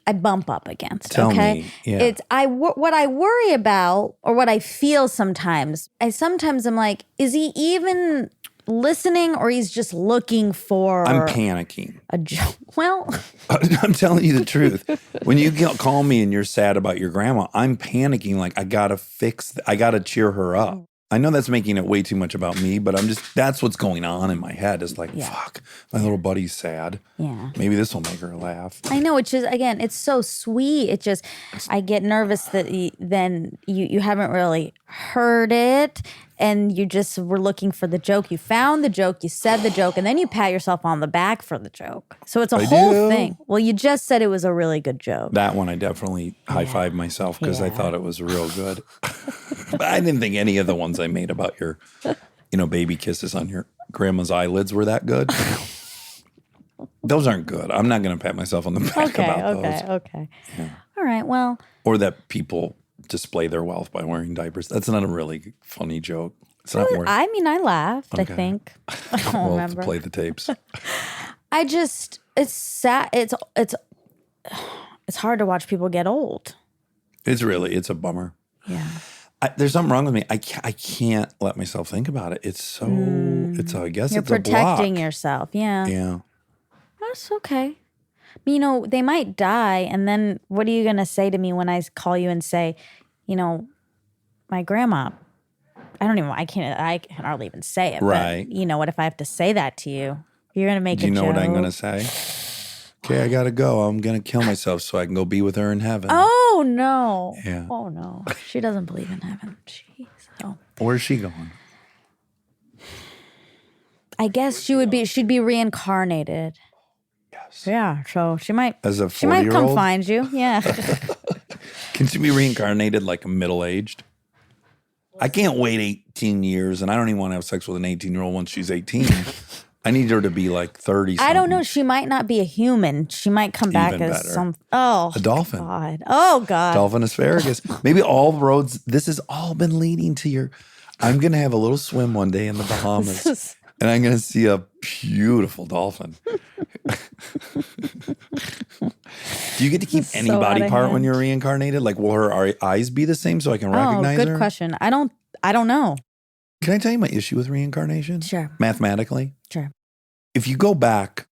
I bump up against. Tell okay? me, yeah. It's what I worry about or what I feel sometimes. I'm like, is he even listening or he's just looking for I'm panicking. a joke? Well, I'm telling you the truth. When you call me and you're sad about your grandma, I'm panicking like I gotta cheer her up. I know that's making it way too much about me, but that's what's going on in my head is like, fuck, my little buddy's sad. yeah. Maybe this will make her laugh. I know, it's just, again, it's so sweet. It just, I get nervous that then you haven't really heard it and you just were looking for the joke. You found the joke, you said the joke, and then you pat yourself on the back for the joke. So it's a whole do? thing. Well, you just said it was a really good joke. That one I definitely high-fived myself because I thought it was real good. But I didn't think any of the ones I made about your, baby kisses on your grandma's eyelids were that good. Those aren't good. I'm not going to pat myself on the back about those. Okay. Yeah. All right, well. Or that people display their wealth by wearing diapers. That's not a really funny joke. It's not worth. I mean, I laughed, Okay. I think. I don't We'll have remember. to play the tapes. It's sad. It's hard to watch people get old. It's a bummer. Yeah. There's something wrong with me. I can't let myself think about it. It's so, I guess You're it's a block. protecting yourself. Yeah. Yeah. That's okay. They might die, and then what are you going to say to me when I call you and say, my grandma, I can hardly even say it. Right. But, what if I have to say that to you? You're going to make Do you a know what I'm joke. going to say? Okay, I got to go. I'm going to kill myself so I can go be with her in heaven. Oh, no. Yeah. Oh, no. She doesn't believe in heaven. Jeez. Oh. Where's she going? I guess she'd be reincarnated. Yes. Yeah, so she might As a 40-year-old? She might come find you. Yeah. Can she be reincarnated like middle-aged? I can't wait 18 years, and I don't even want to have sex with an 18-year-old once she's 18. I need her to be like 30. I don't know. She might not be a human. She might come back Even as better. a dolphin. God. Oh God. Dolphin asparagus. Maybe all roads, this has all been leading to I'm going to have a little swim one day in the Bahamas. And I'm going to see a beautiful dolphin. Do you get to keep any so body out of part when hand. you're reincarnated? Like, will her eyes be the same so I can recognize good her? question. I don't know. Can I tell you my issue with reincarnation? Sure. Mathematically? Sure. if you go back,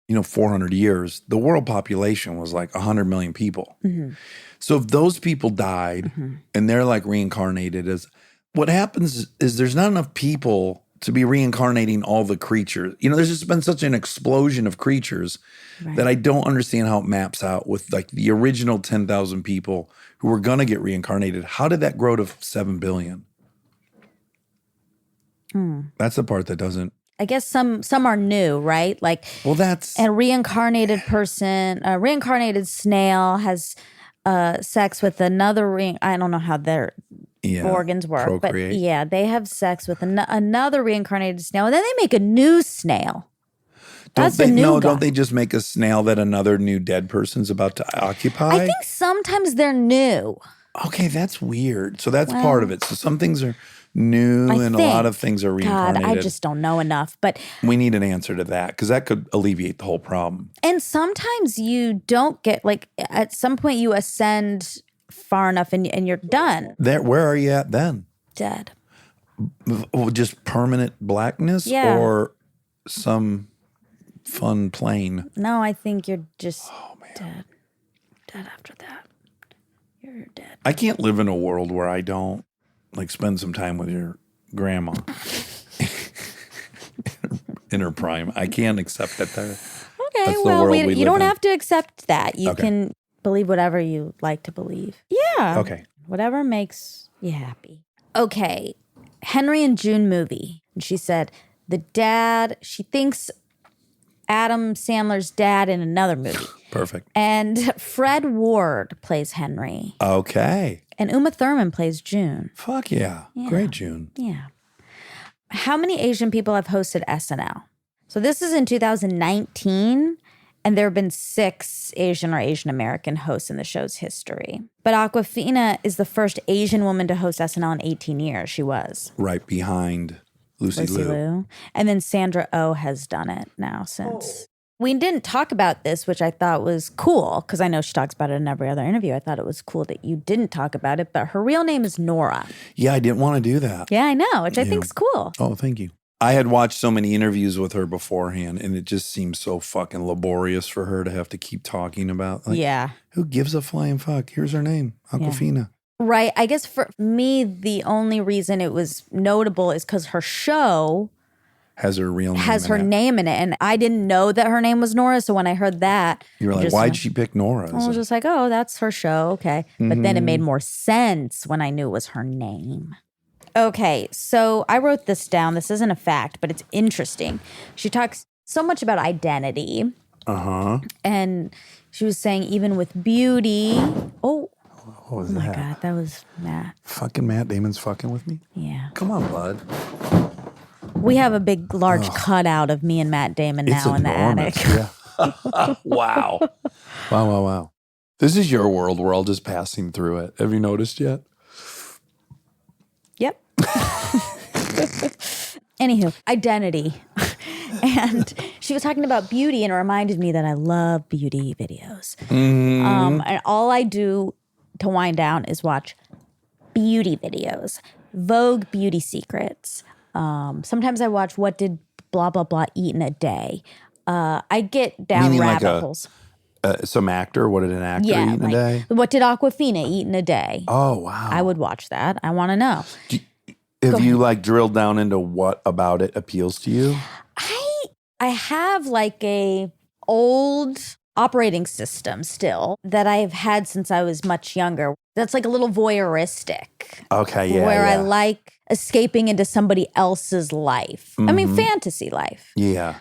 400 years, the world population was like 100 million people. So if those people died and they're like reincarnated as, what happens is there's not enough people to be reincarnating all the creatures. There's just been such an explosion of creatures that I don't understand how it maps out with like the original 10,000 people who were going to get reincarnated. How did that grow to 7 billion? That's the part that doesn't. I guess some are new, right? Like, well, that's a reincarnated person, a reincarnated snail has sex with another I don't know how their organs work, procreate. But yeah, they have sex with another reincarnated snail, and then they make a new snail. That's a new guy. Don't they just make a snail that another new dead person's about to occupy? I think sometimes they're new. Okay, that's weird. So that's part of it. So some things are new and a lot of things are reincarnated. God, I just don't know enough. But we need an answer to that because that could alleviate the whole problem. And sometimes you don't get, like, at some point you ascend far enough and you're done. Where are you at then? Dead. Just permanent blackness or some fun plane? No, I think you're just dead. Dead after that. You're dead. I can't live in a world where I don't like spend some time with your grandma in her prime. I can't accept that there. Okay, well, you don't have to accept that. You can believe whatever you like to believe. Yeah. Okay. Whatever makes you happy. Okay. Henry and June movie. And she said she thinks Adam Sandler's dad in another movie. Perfect. And Fred Ward plays Henry. Okay. And Uma Thurman plays June. Fuck yeah. Great June. Yeah. How many Asian people have hosted SNL? So this is in 2019, and there have been 6 Asian or Asian American hosts in the show's history. But Awkwafina is the first Asian woman to host SNL in 18 years. She was. Right behind Lucy Liu. And then Sandra Oh has done it now since. We didn't talk about this, which I thought was cool, because I know she talks about it in every other interview. I thought it was cool that you didn't talk about it, but her real name is Nora. Yeah, I didn't want to do that. Yeah, I know, which I think is cool. Oh, thank you. I had watched so many interviews with her beforehand, and it just seems so fucking laborious for her to have to keep talking about. Like, who gives a flying fuck? Here's her name, Awkwafina. Yeah. Right. I guess for me, the only reason it was notable is because her show has her real name has her name in it. And I didn't know that her name was Nora. So when I heard that, you were like, why'd she pick Nora? I was just like, oh, that's her show. Okay. But then it made more sense when I knew it was her name. Okay. So I wrote this down. This isn't a fact, but it's interesting. She talks so much about identity. And she was saying, even with beauty. Oh, what was that? My God, that was Matt. Fucking Matt Damon's fucking with me? Yeah. Come on, bud. We have a big, large cutout of me and Matt Damon now in the attic. Yeah. Wow. Wow. This is your world. We're all just passing through it. Have you noticed yet? Yep. Anywho, identity. And she was talking about beauty, and it reminded me that I love beauty videos. And all I do to wind down is watch beauty videos, Vogue beauty secrets. Sometimes I watch what did blah, blah, blah eat in a day. I get down rabbit holes. Some actor, what did an actor eat in a day? What did Awkwafina eat in a day? Oh, wow. I would watch that. I want to know. Have you like drilled down into what about it appeals to you? I have like a old operating system still that I've had since I was much younger. That's like a little voyeuristic. Okay, yeah. Where I like escaping into somebody else's life. I mean, fantasy life. Yeah.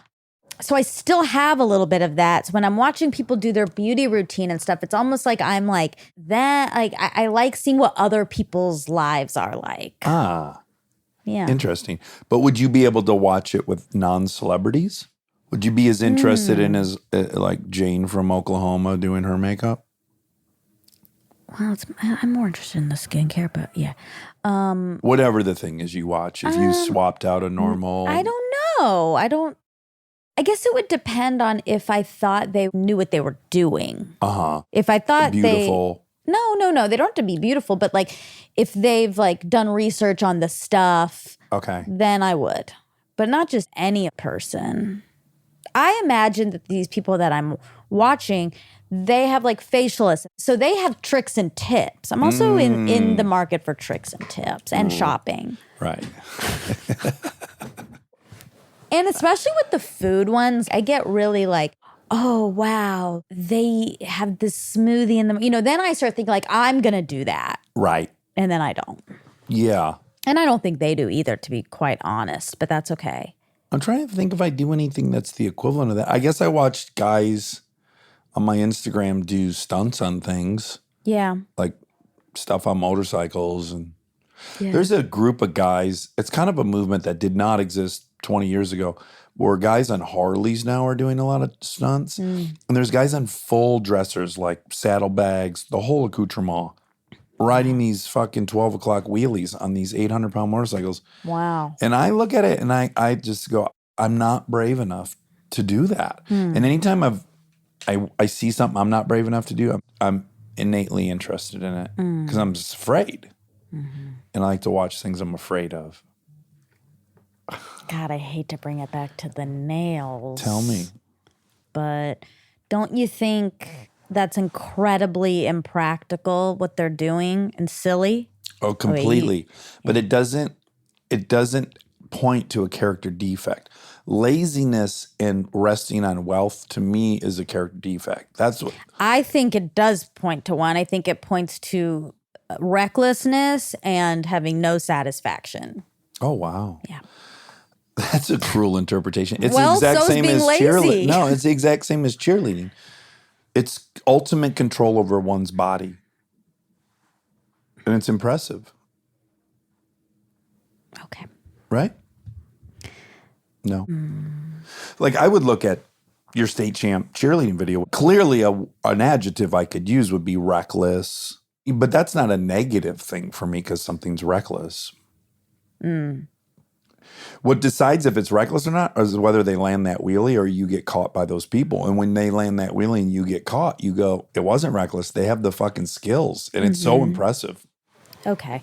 So I still have a little bit of that. So when I'm watching people do their beauty routine and stuff, it's almost like I'm like that. Like I like seeing what other people's lives are like. Yeah. Interesting. But would you be able to watch it with non-celebrities? Would you be as interested in as like Jane from Oklahoma doing her makeup? Well, I'm more interested in the skincare, but yeah. Whatever the thing is you watch, if you swapped out a normal. I don't know. I guess it would depend on if I thought they knew what they were doing. If I thought beautiful. No. They don't have to be beautiful, but like if they've like done research on the stuff, okay, then I would. But not just any person. I imagine that these people that I'm watching, they have like facialists. So they have tricks and tips. I'm also in the market for tricks and tips and shopping. Right. And especially with the food ones, I get really like, oh, wow, they have this smoothie in them. Then I start thinking like, I'm going to do that. Right. And then I don't. Yeah. And I don't think they do either, to be quite honest, but that's okay. I'm trying to think if I do anything that's the equivalent of that. I guess I watched guys on my Instagram do stunts on things. Yeah. Like stuff on motorcycles. And there's a group of guys. It's kind of a movement that did not exist 20 years ago, where guys on Harleys now are doing a lot of stunts. And there's guys on full dressers, like saddlebags, the whole accoutrement, riding these fucking 12 o'clock wheelies on these 800-pound motorcycles. Wow. And I look at it and I just go, I'm not brave enough to do that. And anytime I see something I'm not brave enough to do, I'm innately interested in it because I'm just afraid. And I like to watch things I'm afraid of. God, I hate to bring it back to the nails. Tell me. But don't you think that's incredibly impractical what they're doing and silly? Oh, completely. But it doesn't point to a character defect. Laziness and resting on wealth to me is a character defect. That's what I think it does point to one. I think it points to recklessness and having no satisfaction. Oh, wow. Yeah. That's a cruel interpretation. It's Well, the exact so's same being as lazy. cheerleading. No, it's the exact same as cheerleading. It's ultimate control over one's body. And it's impressive. Okay. Right? No. Like I would look at your state champ cheerleading video. Clearly an adjective I could use would be reckless. But that's not a negative thing for me because something's reckless. What decides if it's reckless or not is whether they land that wheelie or you get caught by those people. And when they land that wheelie and you get caught, you go, it wasn't reckless. They have the fucking skills. And it's so impressive. Okay.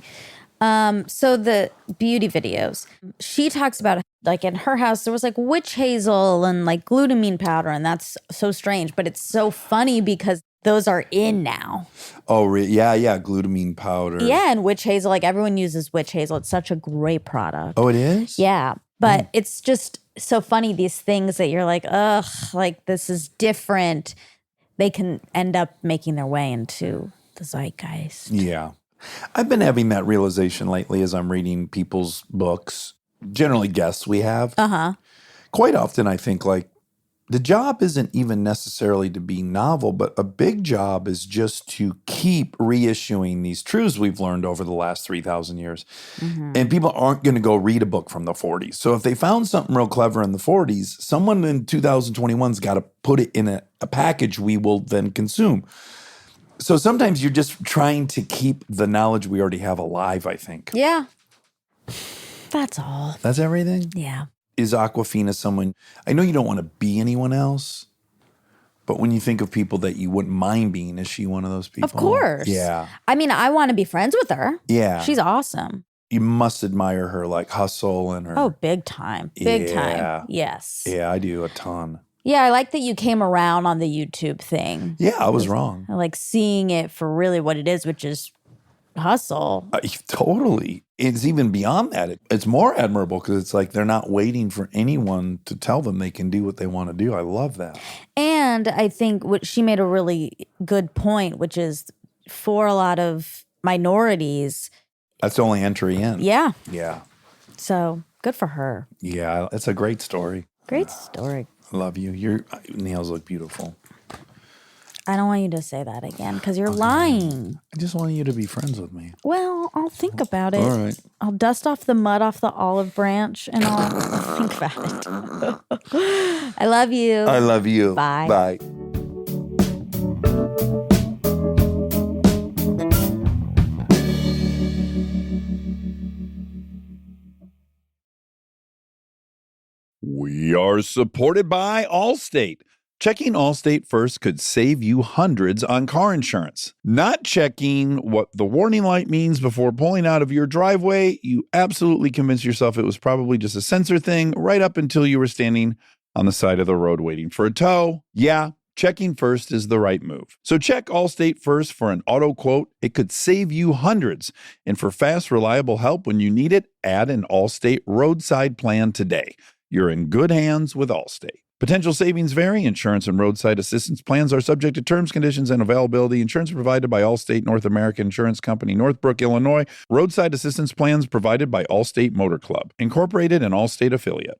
So the beauty videos, she talks about like in her house, there was like witch hazel and like glutamine powder. And that's so strange, but it's so funny because those are in now. Oh, yeah. Glutamine powder. Yeah. And witch hazel, like everyone uses witch hazel. It's such a great product. Oh, it is? Yeah. But it's just so funny, these things that you're like, ugh, like this is different. They can end up making their way into the zeitgeist. Yeah. I've been having that realization lately as I'm reading people's books, generally guests we have. Quite often I think like the job isn't even necessarily to be novel, but a big job is just to keep reissuing these truths we've learned over the last 3,000 years. And people aren't going to go read a book from the 40s. So if they found something real clever in the 40s, someone in 2021's got to put it in a package we will then consume. So sometimes you're just trying to keep the knowledge we already have alive, I think. Yeah. That's all. That's everything? Yeah. Is Awkwafina someone, I know you don't want to be anyone else, but when you think of people that you wouldn't mind being, is she one of those people? Of course. Yeah. I mean, I want to be friends with her. Yeah. She's awesome. You must admire her like hustle and her. Oh, big time. Big Yeah. time. Yes. Yeah, I do a ton. Yeah, I like that you came around on the YouTube thing. Yeah, I was wrong. I like seeing it for really what it is, which is hustle. Totally. It's even beyond that. It's more admirable because it's like they're not waiting for anyone to tell them they can do what they want to do. I love that. And I think what she made a really good point, which is for a lot of minorities. That's the only entry in. Yeah. Yeah. So good for her. Yeah. It's a great story. Great story. I love you. Your nails look beautiful. I don't want you to say that again because you're lying. I just want you to be friends with me. Well, I'll think about it. All right. I'll dust off the mud off the olive branch and I'll think about it. I love you. I love you. Bye. Bye. We are supported by Allstate. Checking Allstate first could save you hundreds on car insurance. Not checking what the warning light means before pulling out of your driveway, you absolutely convinced yourself it was probably just a sensor thing right up until you were standing on the side of the road waiting for a tow. Yeah, checking first is the right move. So check Allstate first for an auto quote. It could save you hundreds. And for fast, reliable help when you need it, add an Allstate roadside plan today. You're in good hands with Allstate. Potential savings vary. Insurance and roadside assistance plans are subject to terms, conditions, and availability. Insurance provided by Allstate North American Insurance Company, Northbrook, Illinois. Roadside assistance plans provided by Allstate Motor Club, Incorporated, an Allstate affiliate.